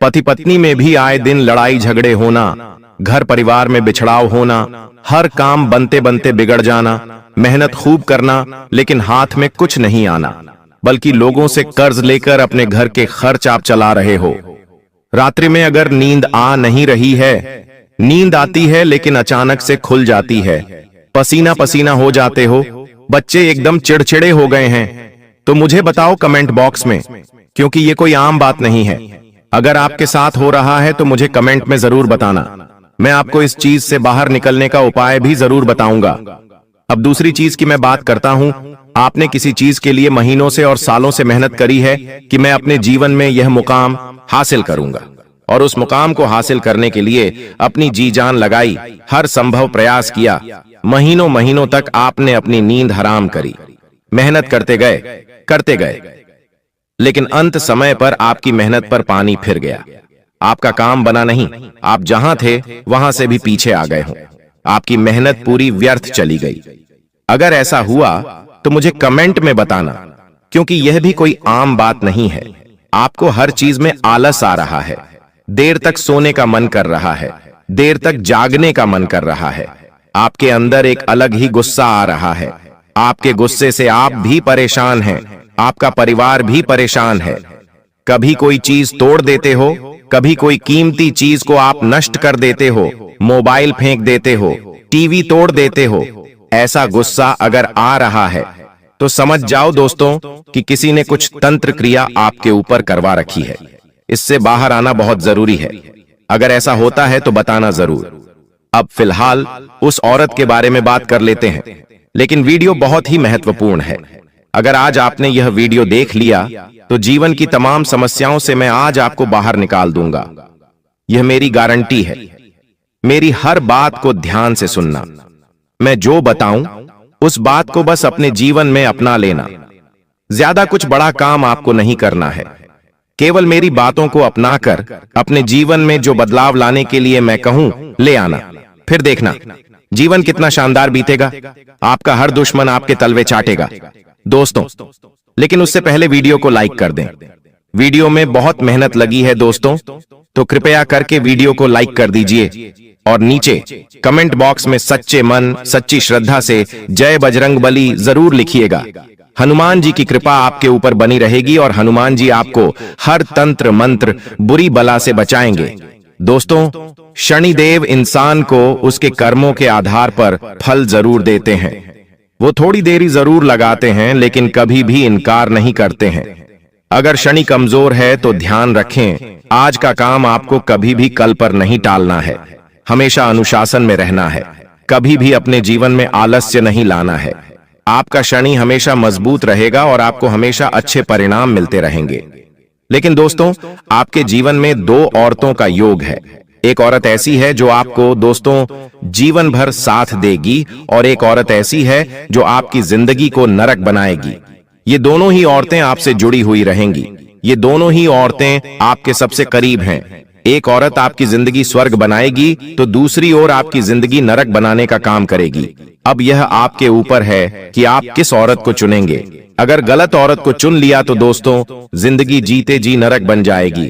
S2: पति पत्नी में भी आए दिन लड़ाई झगड़े होना, घर परिवार में बिछड़ाव होना, हर काम बनते बनते बिगड़ जाना, मेहनत खूब करना लेकिन हाथ में कुछ नहीं आना, बल्कि लोगों से कर्ज लेकर अपने घर के खर्च आप चला रहे हो। रात्रि में अगर नींद आ नहीं रही है, नींद आती है लेकिन अचानक से खुल जाती है, पसीना पसीना हो जाते हो, बच्चे एकदम चिड़चिड़े हो गए हैं, तो मुझे बताओ कमेंट बॉक्स में, क्योंकि ये कोई आम बात नहीं है। अगर आपके साथ हो रहा है तो मुझे कमेंट में जरूर बताना, मैं आपको इस चीज से बाहर निकलने का उपाय भी जरूर बताऊंगा। अब दूसरी चीज की मैं बात करता हूं, आपने किसी चीज के लिए महीनों से और सालों से मेहनत करी है कि मैं अपने जीवन में यह मुकाम हासिल करूंगा, और उस मुकाम को हासिल करने के लिए अपनी जी जान लगाई, हर संभव प्रयास किया, महीनों महीनों तक आपने अपनी नींद हराम करी, मेहनत करते गए, लेकिन अंत समय पर आपकी मेहनत पर पानी फिर गया, आपका काम बना नहीं, आप जहां थे वहां से भी पीछे आ गए हो, आपकी मेहनत पूरी व्यर्थ चली गई। अगर ऐसा हुआ तो मुझे कमेंट में बताना, क्योंकि यह भी कोई आम बात नहीं है। आपको हर चीज में आलस आ रहा है, देर तक सोने का मन कर रहा है, देर तक जागने का मन कर रहा है, आपके अंदर एक अलग ही गुस्सा आ रहा है, आपके गुस्से से आप भी परेशान हैं, आपका परिवार भी परेशान है। कभी कोई चीज तोड़ देते हो, कभी कोई कीमती चीज को आप नष्ट कर देते हो, मोबाइल फेंक देते हो, टीवी तोड़ देते हो। ऐसा गुस्सा अगर आ रहा है तो समझ जाओ दोस्तों कि किसी ने कुछ तंत्र क्रिया आपके ऊपर करवा रखी है। इससे बाहर आना बहुत जरूरी है। अगर ऐसा होता है तो बताना जरूर। अब फिलहाल उस औरत के बारे में बात कर लेते हैं, लेकिन वीडियो बहुत ही महत्वपूर्ण है। अगर आज आपने यह वीडियो देख लिया तो जीवन की तमाम समस्याओं से मैं आज आपको बाहर निकाल दूंगा। यह मेरी गारंटी है। मेरी हर बात को ध्यान से सुनना। मैं जो बताऊं उस बात को बस अपने जीवन में अपना लेना। ज्यादा कुछ बड़ा काम आपको नहीं करना है, केवल मेरी बातों को अपनाकर अपने जीवन में जो बदलाव लाने के लिए मैं कहूं ले आना। फिर देखना जीवन कितना शानदार बीतेगा। आपका हर दुश्मन आपके तलवे चाटेगा दोस्तों। लेकिन उससे पहले वीडियो को लाइक कर दें। वीडियो में बहुत मेहनत लगी है दोस्तों, तो कृपया करके वीडियो को लाइक कर दीजिए और नीचे कमेंट बॉक्स में सच्चे मन सच्ची श्रद्धा से जय बजरंगबली जरूर लिखिएगा। हनुमान जी की कृपा आपके ऊपर बनी रहेगी और हनुमान जी आपको हर तंत्र मंत्र बुरी बला से बचाएंगे। दोस्तों, शनिदेव इंसान को उसके कर्मों के आधार पर फल जरूर देते हैं। वो थोड़ी देरी जरूर लगाते हैं, लेकिन कभी भी इनकार नहीं करते हैं। अगर शनि कमजोर है तो ध्यान रखें, आज का काम आपको कभी भी कल पर नहीं टालना है। हमेशा अनुशासन में रहना है, कभी भी अपने जीवन में आलस्य नहीं लाना है। आपका शनि हमेशा मजबूत रहेगा और आपको हमेशा अच्छे परिणाम मिलते रहेंगे। लेकिन दोस्तों, आपके जीवन में दो औरतों का योग है। एक औरत ऐसी है जो आपको दोस्तों जीवन भर साथ देगी और एक औरत ऐसी है जो आपकी जिंदगी को नरक बनाएगी। ये दोनों ही औरतें आपसे जुड़ी हुई रहेंगी। ये दोनों ही औरतें आपके सबसे करीब हैं। एक औरत आपकी जिंदगी स्वर्ग बनाएगी तो दूसरी ओर आपकी जिंदगी नरक बनाने का काम करेगी। अब यह आपके ऊपर है कि आप किस औरत को चुनेंगे। अगर गलत औरत को चुन लिया तो दोस्तों जिंदगी जीते जी नरक बन जाएगी।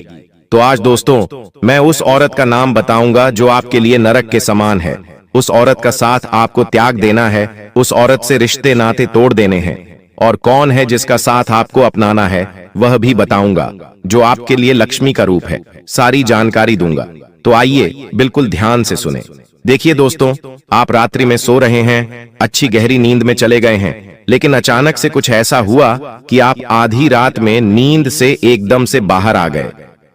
S2: तो आज दोस्तों मैं उस औरत का नाम बताऊंगा जो आपके लिए नरक के समान है। उस औरत का साथ आपको त्याग देना है, उस औरत से रिश्ते नाते तोड़ देने हैं। और कौन है जिसका साथ आपको अपनाना है वह भी बताऊंगा, जो आपके लिए लक्ष्मी का रूप है। सारी जानकारी दूंगा, तो आइए बिल्कुल ध्यान से सुने। देखिए दोस्तों, आप रात्रि में सो रहे हैं, अच्छी गहरी नींद में चले गए हैं, लेकिन अचानक से कुछ ऐसा हुआ कि आप आधी रात में नींद से एकदम से बाहर आ गए।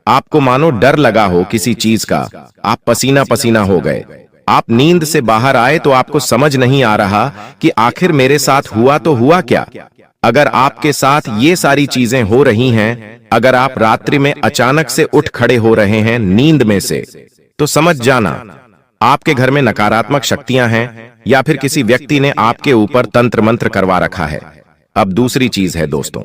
S2: आपको मानो डर लगा हो किसी चीज का, आप पसीना पसीना हो गए। आप नींद से बाहर आए तो आपको समझ नहीं आ रहा कि आखिर मेरे साथ हुआ तो हुआ क्या। अगर आपके साथ ये सारी चीजें हो रही हैं, अगर आप रात्रि में अचानक से उठ खड़े हो रहे हैं नींद में से, तो समझ जाना आपके घर में नकारात्मक शक्तियां हैं या फिर किसी व्यक्ति ने आपके ऊपर तंत्र मंत्र करवा रखा है। अब दूसरी चीज है दोस्तों,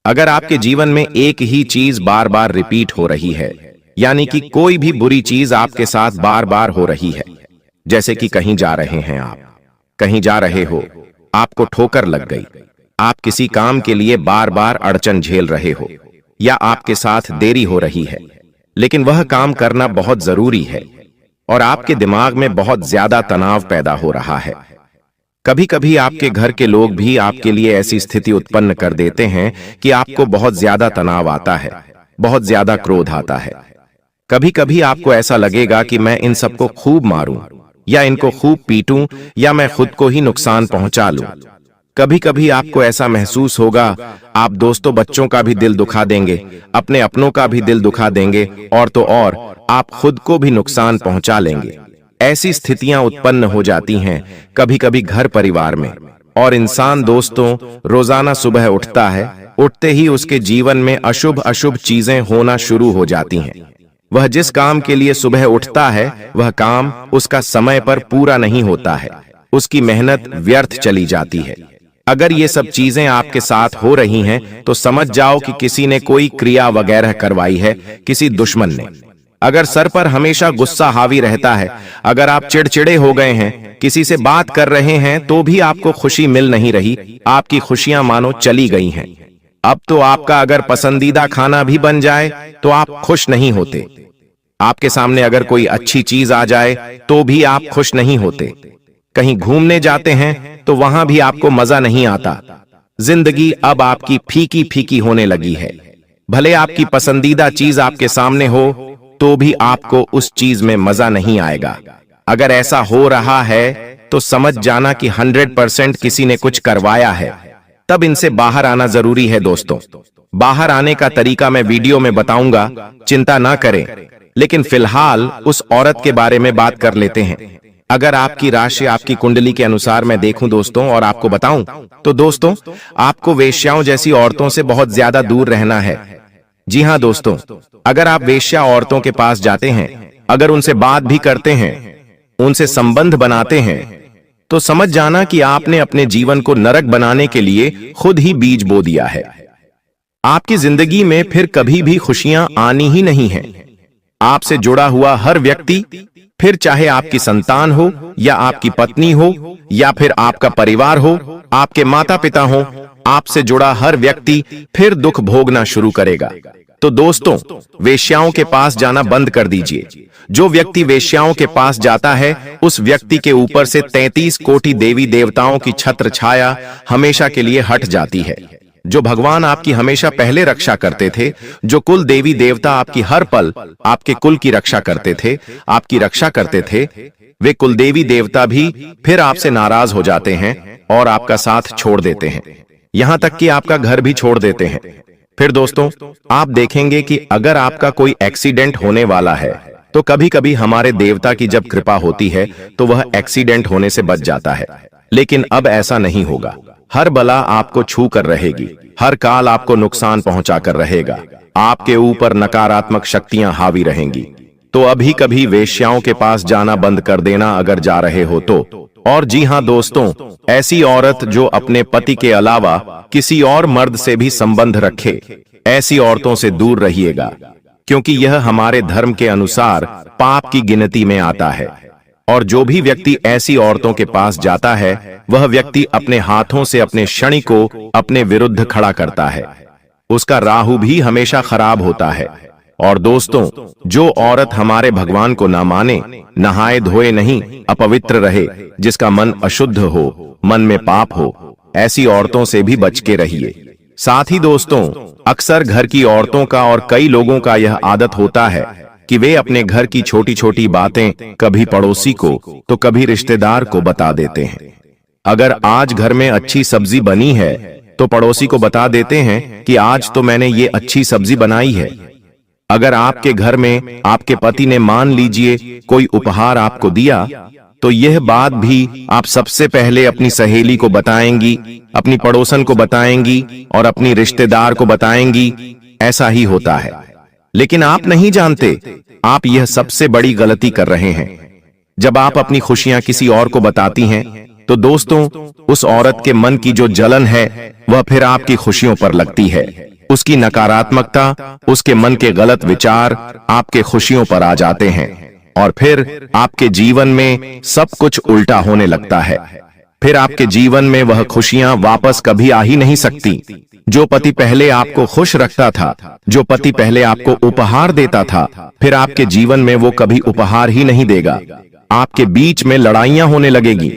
S2: अगर आपके जीवन में एक ही चीज बार बार रिपीट हो रही है, यानी कि कोई भी बुरी चीज आपके साथ बार बार हो रही है, जैसे कि कहीं जा रहे हैं आप, कहीं जा रहे हो, आपको ठोकर लग गई, आप किसी काम के लिए बार बार अड़चन झेल रहे हो, या आपके साथ देरी हो रही है, लेकिन वह काम करना बहुत जरूरी है और आपके दिमाग में बहुत ज्यादा तनाव पैदा हो रहा है। कभी कभी आपके घर के लोग भी आपके लिए ऐसी स्थिति उत्पन्न कर देते हैं कि आपको बहुत ज्यादा तनाव आता है, बहुत ज्यादा क्रोध आता है। कभी कभी आपको ऐसा लगेगा कि मैं इन सबको खूब मारूं या इनको खूब पीटूं या मैं खुद को ही नुकसान पहुंचा लूं। कभी कभी आपको ऐसा महसूस होगा आप दोस्तों बच्चों का भी दिल दुखा देंगे, अपने अपनों का भी दिल दुखा देंगे और तो और आप खुद को भी नुकसान पहुंचा लेंगे। ऐसी स्थितियां उत्पन्न हो जाती हैं कभी कभी घर परिवार में, और इंसान दोस्तों रोजाना सुबह उठता है, उठते ही उसके जीवन में अशुभ अशुभ चीजें होना शुरू हो जाती हैं। वह जिस काम के लिए सुबह उठता है वह काम उसका समय पर पूरा नहीं होता है, उसकी मेहनत व्यर्थ चली जाती है। अगर ये सब चीजें आपके साथ हो रही हैं तो समझ जाओ कि किसी ने कोई क्रिया वगैरह करवाई है, किसी दुश्मन ने। अगर सर पर हमेशा गुस्सा हावी रहता है, अगर आप चिड़चिड़े हो गए हैं, किसी से बात कर रहे हैं तो भी आपको खुशी मिल नहीं रही, आपकी खुशियां मानो चली गई हैं। अब तो आपका अगर पसंदीदा खाना भी बन जाए तो आप खुश नहीं होते। आपके सामने अगर कोई अच्छी चीज आ जाए तो भी आप खुश नहीं होते। कहीं घूमने जाते हैं तो वहां भी आपको मजा नहीं आता। जिंदगी अब आपकी फीकी फीकी होने लगी है। भले आपकी पसंदीदा चीज आपके सामने हो तो भी आपको उस चीज में मजा नहीं आएगा। अगर ऐसा हो रहा है तो समझ जाना कि 100% किसी ने कुछ करवाया है। तब इनसे बाहर आना जरूरी है दोस्तों। बाहर आने का तरीका मैं वीडियो में बताऊंगा, चिंता ना करें। लेकिन फिलहाल उस औरत के बारे में बात कर लेते हैं। अगर आपकी राशि आपकी कुंडली के अनुसार मैं देखूं दोस्तों और आपको बताऊं, तो दोस्तों आपको वेश्याओं जैसी औरतों से बहुत ज्यादा दूर रहना है। जी हां दोस्तों, अगर आप वेश्या औरतों के पास जाते हैं, अगर उनसे बात भी करते हैं, उनसे संबंध बनाते हैं, तो समझ जाना कि आपने अपने जीवन को नरक बनाने के लिए खुद ही बीज बो दिया है। आपकी जिंदगी में फिर कभी भी खुशियां आनी ही नहीं है। आपसे जुड़ा हुआ हर व्यक्ति, फिर चाहे आपकी संतान हो या आपकी पत्नी हो या फिर आपका परिवार हो, आपके माता पिता हो, आपसे जुड़ा हर व्यक्ति फिर दुख भोगना शुरू करेगा। तो दोस्तों वेश्याओं के पास जाना बंद कर दीजिए। जो व्यक्ति वेश्याओं के पास जाता है, उस व्यक्ति के ऊपर से 33 कोटि देवी देवताओं की छत्र छाया हमेशा के लिए हट जाती है। जो भगवान आपकी हमेशा पहले रक्षा करते थे, जो कुल देवी देवता आपकी हर पल आपके कुल की रक्षा करते थे, आपकी रक्षा करते थे, वे कुल देवी देवता भी फिर आपसे नाराज हो जाते हैं और आपका साथ छोड़ देते हैं, यहां तक कि आपका घर भी छोड़ देते हैं। फिर दोस्तों आप देखेंगे कि अगर आपका कोई एक्सीडेंट होने वाला है, तो कभी कभी हमारे देवता की जब कृपा होती है तो वह एक्सीडेंट होने से बच जाता है। लेकिन अब ऐसा नहीं होगा। हर बला आपको छू कर रहेगी, हर काल आपको नुकसान पहुंचा कर रहेगा, आपके ऊपर नकारात्मक शक्तियां हावी रहेंगी। तो अभी कभी वेश्याओं के पास जाना बंद कर देना अगर जा रहे हो तो। और जी हां दोस्तों, ऐसी औरत जो अपने पति के अलावा किसी और मर्द से भी संबंध रखे, ऐसी औरतों से दूर रहिएगा, क्योंकि यह हमारे धर्म के अनुसार पाप की गिनती में आता है। और जो भी व्यक्ति ऐसी औरतों के पास जाता है, वह व्यक्ति अपने हाथों से अपने शनि को अपने विरुद्ध खड़ा करता है। उसका राहु भी हमेशा खराब होता है। और दोस्तों जो औरत हमारे भगवान को ना माने, नहाए धोए नहीं, अपवित्र रहे, जिसका मन अशुद्ध हो, मन में पाप हो, ऐसी औरतों से भी बच के रहिए। साथ ही दोस्तों अक्सर घर की औरतों का और कई लोगों का यह आदत होता है कि वे अपने घर की छोटी छोटी बातें कभी पड़ोसी को तो कभी रिश्तेदार को बता देते हैं। अगर आज घर में अच्छी सब्जी बनी है तो पड़ोसी को बता देते हैं कि आज तो मैंने ये अच्छी सब्जी बनाई है। अगर आपके घर में आपके पति ने मान लीजिए कोई उपहार आपको दिया, तो यह बात भी आप सबसे पहले अपनी सहेली को बताएंगी, अपनी पड़ोसन को बताएंगी और अपनी रिश्तेदार को बताएंगी। ऐसा ही होता है, लेकिन आप नहीं जानते आप यह सबसे बड़ी गलती कर रहे हैं। जब आप अपनी खुशियां किसी और को बताती हैं, तो दोस्तों उस औरत के मन की जो जलन है वह फिर आपकी खुशियों पर लगती है। उसकी नकारात्मकता, उसके मन के गलत विचार आपके खुशियों पर आ जाते हैं और फिर आपके जीवन में सब कुछ उल्टा होने लगता है। फिर आपके जीवन में वह खुशियां वापस कभी आ ही नहीं सकती। जो पति पहले आपको खुश रखता था, जो पति पहले आपको उपहार देता था, फिर आपके जीवन में वो कभी उपहार ही नहीं देगा। आपके बीच में लड़ाइयां होने लगेगी।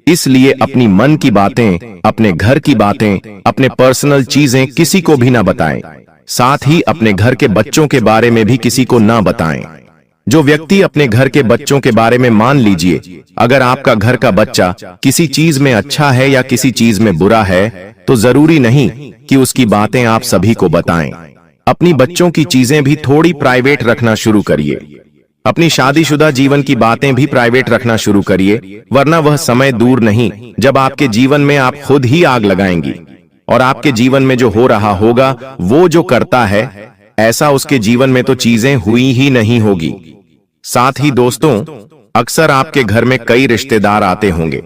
S2: इसलिए अपनी मन की बातें, अपने घर की बातें, अपने पर्सनल चीजें किसी को भी ना बताएं। साथ ही अपने घर के बच्चों के बारे में भी किसी को ना बताएं। जो व्यक्ति अपने घर के बच्चों के बारे में, मान लीजिए अगर आपका घर का बच्चा किसी चीज में अच्छा है या किसी चीज में बुरा है, तो जरूरी नहीं कि उसकी बातें आप सभी को बताएं। अपनी बच्चों की चीजें भी थोड़ी प्राइवेट रखना शुरू करिए। अपनी शादीशुदा जीवन की बातें भी प्राइवेट रखना शुरू करिए, वरना वह समय दूर नहीं जब आपके जीवन में आप खुद ही आग लगाएंगी और आपके जीवन में जो हो रहा होगा, वो जो करता है ऐसा उसके जीवन में तो चीजें हुई ही नहीं होगी। साथ ही दोस्तों अक्सर आपके घर में कई रिश्तेदार आते होंगे,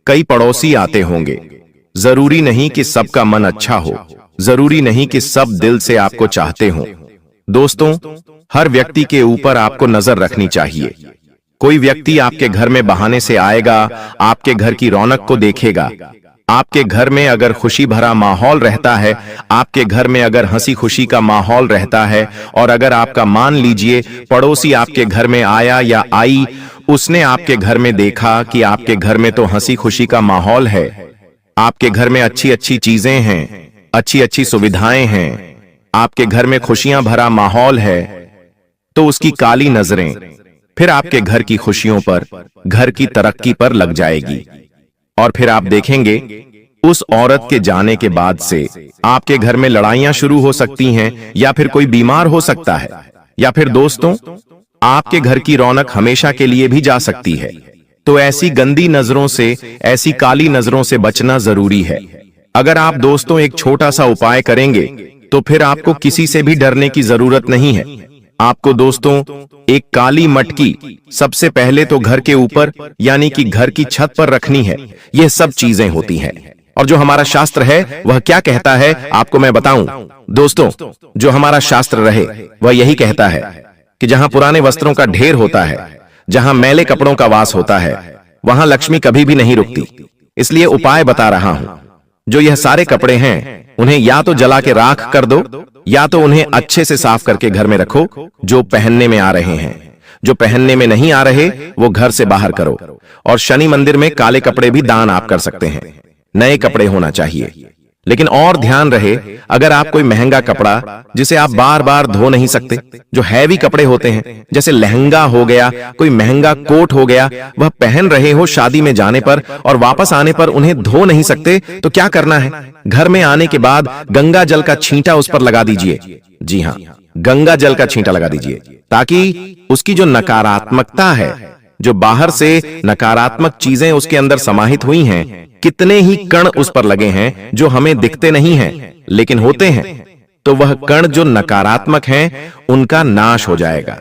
S2: कई पड़ोसी आते होंगे। जरूरी नहीं कि सबका मन अच्छा हो, जरूरी नहीं कि सब दिल से आपको चाहते हो। दोस्तों हर व्यक्ति के ऊपर आपको नजर रखनी चाहिए। कोई व्यक्ति आपके घर में बहाने से आएगा, आपके घर की रौनक को देखेगा। आपके घर में अगर खुशी भरा माहौल रहता है, आपके घर में अगर हंसी खुशी का माहौल रहता है, और अगर आपका मान लीजिए पड़ोसी आपके घर में आया या आई, उसने आपके घर में देखा कि आपके घर में तो हंसी खुशी का माहौल है, आपके घर में अच्छी अच्छी चीजें हैं, अच्छी अच्छी सुविधाएं हैं, आपके घर में खुशियां भरा माहौल है, तो उसकी काली नजरें फिर आपके घर की खुशियों पर, घर की तरक्की पर लग जाएगी। और फिर आप देखेंगे उस औरत के जाने के बाद से आपके घर में लड़ाइयां शुरू हो सकती हैं, या फिर कोई बीमार हो सकता है, या फिर दोस्तों आपके घर की रौनक हमेशा के लिए भी जा सकती है। तो ऐसी गंदी नजरों से, ऐसी काली नजरों से बचना जरूरी है। अगर आप दोस्तों एक छोटा सा उपाय करेंगे तो फिर आपको किसी से भी डरने की जरूरत नहीं है। आपको दोस्तों एक काली मटकी सबसे पहले तो घर के ऊपर यानी कि घर की छत पर रखनी है। यह सब चीजें होती हैं और जो हमारा शास्त्र है वह क्या कहता है आपको मैं बताऊं। दोस्तों जो हमारा शास्त्र रहे वह यही कहता है कि जहां पुराने वस्त्रों का ढेर होता है, जहां मैले कपड़ों का वास होता है, वहां लक्ष्मी कभी भी नहीं रुकती। इसलिए उपाय बता रहा हूं। जो यह सारे कपड़े हैं उन्हें या तो जला के राख कर दो या तो उन्हें अच्छे से साफ करके घर में रखो। जो पहनने में आ रहे हैं, जो पहनने में नहीं आ रहे वो घर से बाहर करो। और शनि मंदिर में काले कपड़े भी दान आप कर सकते हैं। नए कपड़े होना चाहिए। लेकिन और ध्यान रहे, अगर आप कोई महंगा कपड़ा जिसे आप बार बार धो नहीं सकते, जो हैवी कपड़े होते हैं जैसे लहंगा हो गया, कोई महंगा कोट हो गया, वह पहन रहे हो शादी में जाने पर और वापस आने पर उन्हें धो नहीं सकते, तो क्या करना है? घर में आने के बाद गंगा जल का छींटा उस पर लगा दीजिए। जी हाँ, गंगा जल का छींटा लगा दीजिए ताकि उसकी जो नकारात्मकता है, जो बाहर से नकारात्मक चीजें उसके अंदर समाहित हुई हैं, कितने ही कण उस पर लगे हैं जो हमें दिखते नहीं हैं लेकिन होते हैं, तो वह कण जो नकारात्मक हैं उनका नाश हो जाएगा।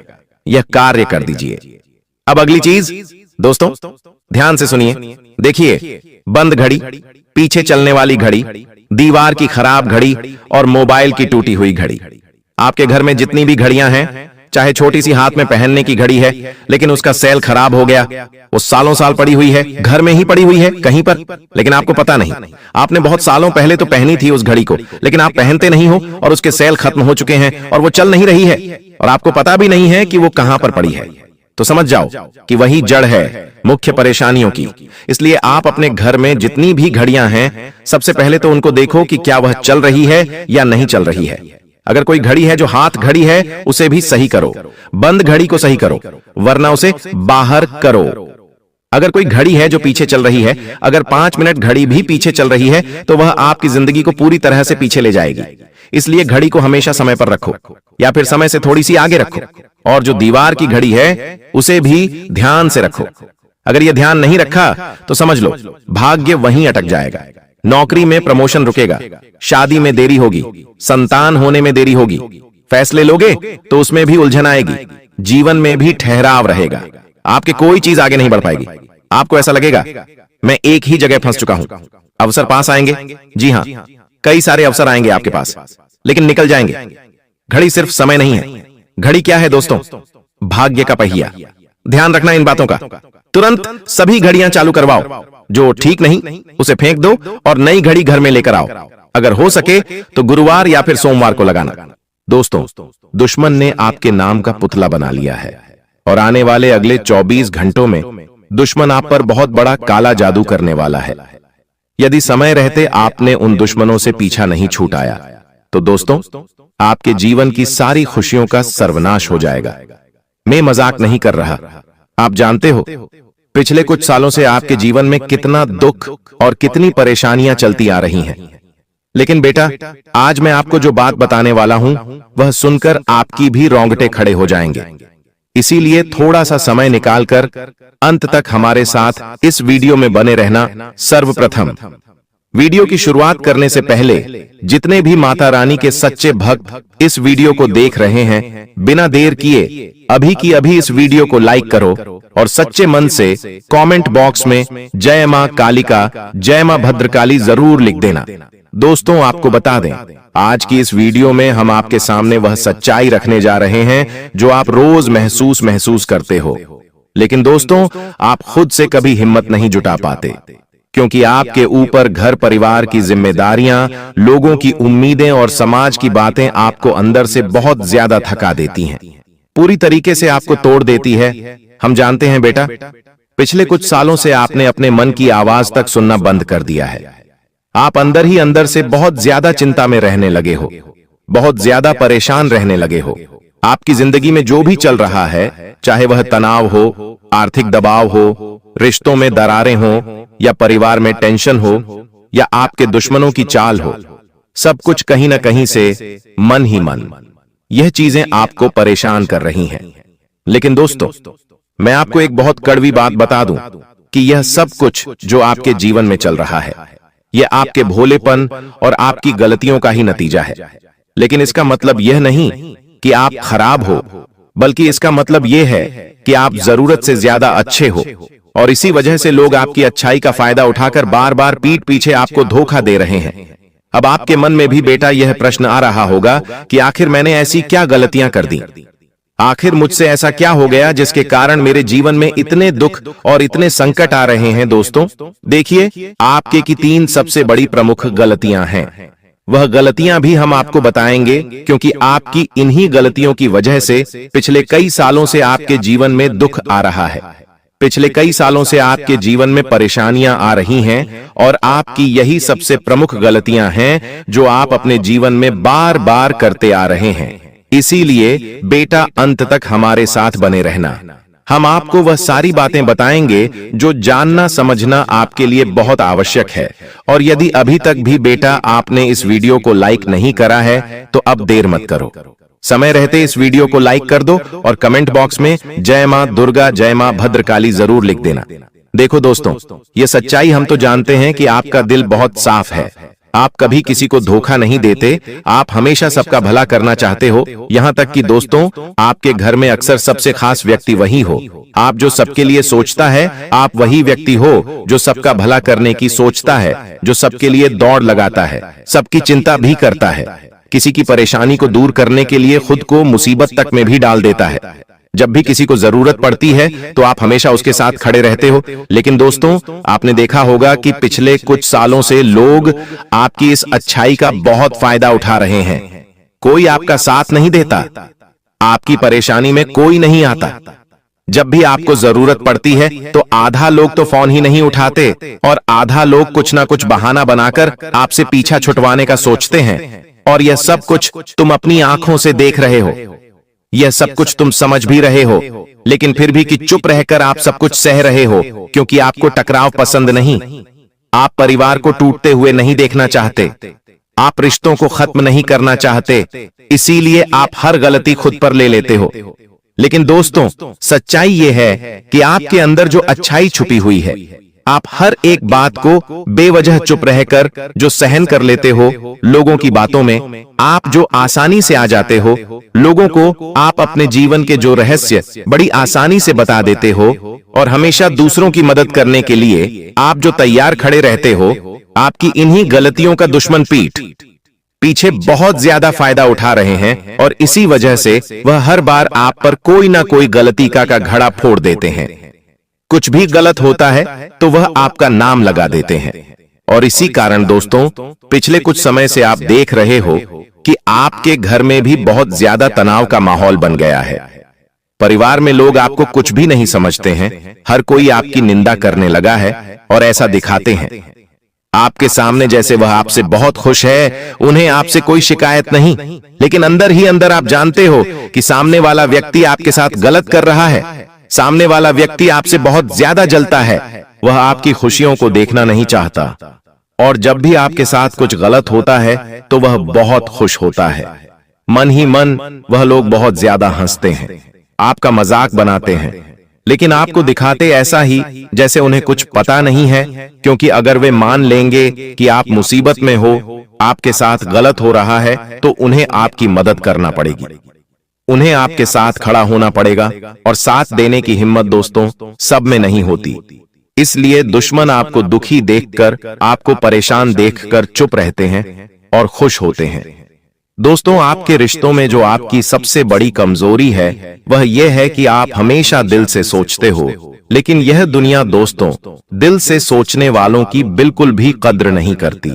S2: यह कार्य कर दीजिए। अब अगली चीज दोस्तों ध्यान से सुनिए। देखिए, बंद घड़ी, पीछे चलने वाली घड़ी, दीवार की खराब घड़ी और मोबाइल की टूटी हुई घड़ी। आपके घर में जितनी भी घड़ियां हैं, चाहे छोटी सी हाथ में पहनने की घड़ी है लेकिन उसका सेल खराब हो गया, वो सालों साल पड़ी हुई है, घर में ही पड़ी हुई है कहीं पर, लेकिन आपको पता नहीं। आपने बहुत सालों पहले तो पहनी थी उस घड़ी को, लेकिन आप पहनते नहीं हो और उसके सेल खत्म हो चुके हैं और वो चल नहीं रही है और आपको पता भी नहीं है कि वो कहां पर पड़ी है। तो समझ जाओ कि वही जड़ है मुख्य परेशानियों की। इसलिए आप अपने घर में जितनी भी घड़ियां हैं, सबसे पहले तो उनको देखो कि क्या वह चल रही है या नहीं चल रही है। अगर कोई घड़ी है जो हाथ घड़ी है उसे भी सही करो, बंद घड़ी को सही करो, वरना उसे बाहर करो। अगर कोई घड़ी है जो पीछे चल रही है, अगर 5 मिनट घड़ी भी पीछे चल रही है तो वह आपकी जिंदगी को पूरी तरह से पीछे ले जाएगी। इसलिए घड़ी को हमेशा समय पर रखो या फिर समय से थोड़ी सी आगे रखो। और जो दीवार की घड़ी है उसे भी ध्यान से रखो। अगर यह ध्यान नहीं रखा तो समझ लो भाग्य वहीं अटक जाएगा। नौकरी में प्रमोशन रुकेगा, शादी में देरी होगी, संतान होने में देरी होगी, फैसले लोगे तो उसमें भी उलझन आएगी, जीवन में भी ठहराव रहेगा, आपकी कोई चीज आगे नहीं बढ़ पाएगी। आपको ऐसा लगेगा मैं एक ही जगह फंस चुका हूं। अवसर पास आएंगे, जी हां, कई सारे अवसर आएंगे आपके पास, लेकिन निकल जाएंगे। घड़ी सिर्फ समय नहीं है। घड़ी क्या है दोस्तों? भाग्य का पहिया। ध्यान रखना इन बातों का। तुरंत सभी घड़ियां चालू करवाओ, जो ठीक नहीं उसे फेंक दो और नई घड़ी घर में लेकर आओ। अगर हो सके तो गुरुवार या फिर सोमवार को लगाना। दोस्तों दुश्मन ने आपके नाम का पुतला बना लिया है और आने वाले अगले 24 घंटों में दुश्मन आप पर बहुत बड़ा काला जादू करने वाला है। यदि समय रहते आपने उन दुश्मनों से पीछा नहीं छूटाया तो दोस्तों आपके जीवन की सारी खुशियों का सर्वनाश हो जाएगा। मैं मजाक नहीं कर रहा। आप जानते हो पिछले कुछ सालों से आपके जीवन में कितना दुख और कितनी परेशानियां चलती आ रही हैं। लेकिन बेटा, आज मैं आपको जो बात बताने वाला हूं वह सुनकर आपकी भी रोंगटे खड़े हो जाएंगे। इसीलिए थोड़ा सा समय निकालकर अंत तक हमारे साथ इस वीडियो में बने रहना। सर्वप्रथम वीडियो की शुरुआत करने से पहले जितने भी माता रानी के सच्चे भक्त इस वीडियो को देख रहे हैं, बिना देर किए अभी की अभी इस वीडियो को लाइक करो और सच्चे मन से कमेंट बॉक्स में जय मां कालिका, जय मां भद्रकाली जरूर लिख देना। दोस्तों आपको बता दें, आज की इस वीडियो में हम आपके सामने वह सच्चाई रखने जा रहे हैं जो आप रोज महसूस करते हो, लेकिन दोस्तों आप खुद से कभी हिम्मत नहीं जुटा पाते, क्योंकि आपके ऊपर घर परिवार की जिम्मेदारियां, लोगों की उम्मीदें और समाज की बातें आपको अंदर से बहुत ज्यादा थका देती हैं, पूरी तरीके से आपको तोड़ देती है। हम जानते हैं बेटा, पिछले कुछ सालों से आपने अपने मन की आवाज तक सुनना बंद कर दिया है। आप अंदर ही अंदर से बहुत ज्यादा चिंता में रहने लगे हो, बहुत ज्यादा परेशान रहने लगे हो। आपकी जिंदगी में जो भी चल रहा है, चाहे वह तनाव हो, आर्थिक दबाव हो, रिश्तों में दरारें हो या परिवार में टेंशन हो या आपके दुश्मनों की चाल हो, सब कुछ कहीं ना कहीं से मन ही मन, यह चीजें आपको परेशान कर रही हैं। लेकिन दोस्तों, मैं आपको एक बहुत कड़वी बात बता दूं कि यह सब कुछ जो आपके जीवन में चल रहा है, यह आपके भोलेपन और आपकी गलतियों का ही नतीजा है। लेकिन इसका मतलब यह नहीं कि आप खराब हो, बल्कि इसका मतलब यह है कि आप जरूरत से ज्यादा अच्छे हो, और इसी वजह से लोग आपकी अच्छाई का फायदा उठाकर बार बार पीठ पीछे आपको धोखा दे रहे हैं। अब आपके मन में भी बेटा यह प्रश्न आ रहा होगा कि आखिर मैंने ऐसी क्या गलतियां कर दी, आखिर मुझसे ऐसा क्या हो गया जिसके कारण मेरे जीवन में इतने दुख और इतने संकट आ रहे हैं। दोस्तों देखिए, आपके की 3 सबसे बड़ी प्रमुख गलतियां हैं। वह गलतियां भी हम आपको बताएंगे, क्योंकि आपकी इन्हीं गलतियों की वजह से पिछले कई सालों से आपके जीवन में दुख आ रहा है, पिछले कई सालों से आपके जीवन में परेशानियां आ रही हैं, और आपकी यही सबसे प्रमुख गलतियां हैं जो आप अपने जीवन में बार बार करते आ रहे हैं। इसीलिए बेटा, अंत तक हमारे साथ बने रहना। हम आपको वह सारी बातें बताएंगे जो जानना समझना आपके लिए बहुत आवश्यक है। और यदि अभी तक भी बेटा आपने इस वीडियो को लाइक नहीं करा है, तो अब देर मत करो, समय रहते इस वीडियो को लाइक कर दो और कमेंट बॉक्स में जय मां दुर्गा, जय मां भद्रकाली जरूर लिख देना। देखो दोस्तों, ये सच्चाई हम तो जानते हैं कि आपका दिल बहुत साफ है, आप कभी किसी को धोखा नहीं देते, आप हमेशा सबका भला करना चाहते हो। यहाँ तक कि दोस्तों, आपके घर में अक्सर सबसे खास व्यक्ति वही हो। आप जो सबके लिए सोचता है, आप वही व्यक्ति हो जो सबका भला करने की सोचता है, जो सबके लिए दौड़ लगाता है, सबकी चिंता भी करता है, किसी की परेशानी को दूर करने के लिए खुद को मुसीबत तक में भी डाल देता है। जब भी किसी को जरूरत पड़ती है तो आप हमेशा उसके साथ खड़े रहते हो। लेकिन दोस्तों, आपने देखा होगा कि पिछले कुछ सालों से लोग आपकी इस अच्छाई का बहुत फायदा उठा रहे हैं। कोई आपका साथ नहीं देता, आपकी परेशानी में कोई नहीं आता। जब भी आपको जरूरत पड़ती है तो आधा लोग तो फोन ही नहीं उठाते, और आधा लोग कुछ ना कुछ बहाना बनाकर आपसे पीछा छुटवाने का सोचते हैं। और यह सब कुछ तुम अपनी आंखों से देख रहे हो, यह सब कुछ तुम समझ भी रहे हो, लेकिन फिर भी कि चुप रहकर आप सब कुछ सह रहे हो, क्योंकि आपको टकराव पसंद नहीं। आप परिवार को टूटते हुए नहीं देखना चाहते, आप रिश्तों को खत्म नहीं करना चाहते, इसीलिए आप हर गलती खुद पर ले लेते हो। लेकिन दोस्तों, सच्चाई यह है कि आपके अंदर जो अच्छाई छुपी हुई है, आप हर एक बात को बेवजह चुप रहकर जो सहन कर लेते हो, लोगों की बातों में आप जो आसानी से आ जाते हो, लोगों को आप अपने जीवन के जो रहस्य बड़ी आसानी से बता देते हो, और हमेशा दूसरों की मदद करने के लिए आप जो तैयार खड़े रहते हो, आपकी इन्हीं गलतियों का दुश्मन पीछे बहुत ज्यादा फायदा उठा रहे हैं, और इसी वजह से वह हर बार आप पर कोई ना कोई गलती का घड़ा फोड़ देते हैं। कुछ भी गलत होता है तो वह आपका नाम लगा देते हैं। और इसी कारण दोस्तों, पिछले कुछ समय से आप देख रहे हो कि आपके घर में भी बहुत ज्यादा तनाव का माहौल बन गया है। परिवार में लोग आपको कुछ भी नहीं समझते हैं, हर कोई आपकी निंदा करने लगा है और ऐसा दिखाते हैं आपके सामने जैसे वह आपसे बहुत खुश है, उन्हें आपसे कोई शिकायत नहीं, लेकिन अंदर ही अंदर आप जानते हो कि सामने वाला व्यक्ति आपके साथ गलत कर रहा है। सामने वाला व्यक्ति आपसे बहुत ज्यादा जलता है, वह आपकी खुशियों को देखना नहीं चाहता, और जब भी आपके साथ कुछ गलत होता है तो वह बहुत खुश होता है। मन ही मन वह लोग बहुत ज्यादा हंसते हैं, आपका मजाक बनाते हैं, लेकिन आपको दिखाते ऐसा ही जैसे उन्हें कुछ पता नहीं है, क्योंकि अगर वे मान लेंगे कि आप मुसीबत में हो, आपके साथ गलत हो रहा है, तो उन्हें आपकी मदद करना पड़ेगी, उन्हें आपके साथ खड़ा होना पड़ेगा। और साथ देने की हिम्मत दोस्तों सब में नहीं होती, इसलिए दुश्मन आपको दुखी देखकर, आपको परेशान देखकर चुप रहते हैं और खुश होते हैं। दोस्तों, आपके रिश्तों में जो आपकी सबसे बड़ी कमजोरी है वह यह है कि आप हमेशा दिल से सोचते हो, लेकिन यह दुनिया दोस्तों दिल से सोचने वालों की बिल्कुल भी कद्र नहीं करती।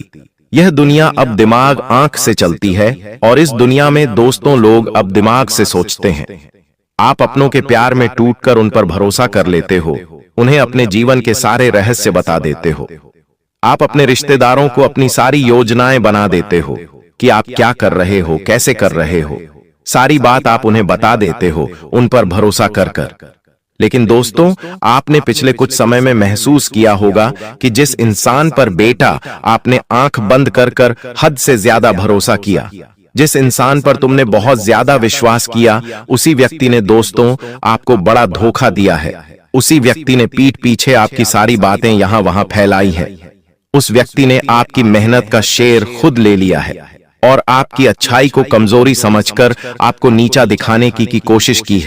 S2: यह दुनिया अब दिमाग आंख से चलती है, और इस दुनिया में दोस्तों लोग अब दिमाग से सोचते हैं। आप अपनों के प्यार में टूटकर उन पर भरोसा कर लेते हो, उन्हें अपने जीवन के सारे रहस्य बता देते हो। आप अपने रिश्तेदारों को अपनी सारी योजनाएं बना देते हो कि आप क्या कर रहे हो, कैसे कर रहे हो, सारी बात आप उन्हें बता देते हो उन पर भरोसा कर कर। लेकिन दोस्तों, आपने पिछले कुछ समय में महसूस किया होगा कि जिस इंसान पर बेटा आपने आंख बंद कर कर हद से ज्यादा भरोसा किया, जिस इंसान पर तुमने बहुत ज्यादा विश्वास किया, उसी व्यक्ति ने दोस्तों आपको बड़ा धोखा दिया है। उसी व्यक्ति ने पीठ पीछे आपकी सारी बातें यहां वहां फैलाई है। उस व्यक्ति ने आपकी मेहनत का शेयर खुद ले लिया है और आपकी अच्छाई को कमजोरी समझकर आपको नीचा दिखाने की कोशिश की है।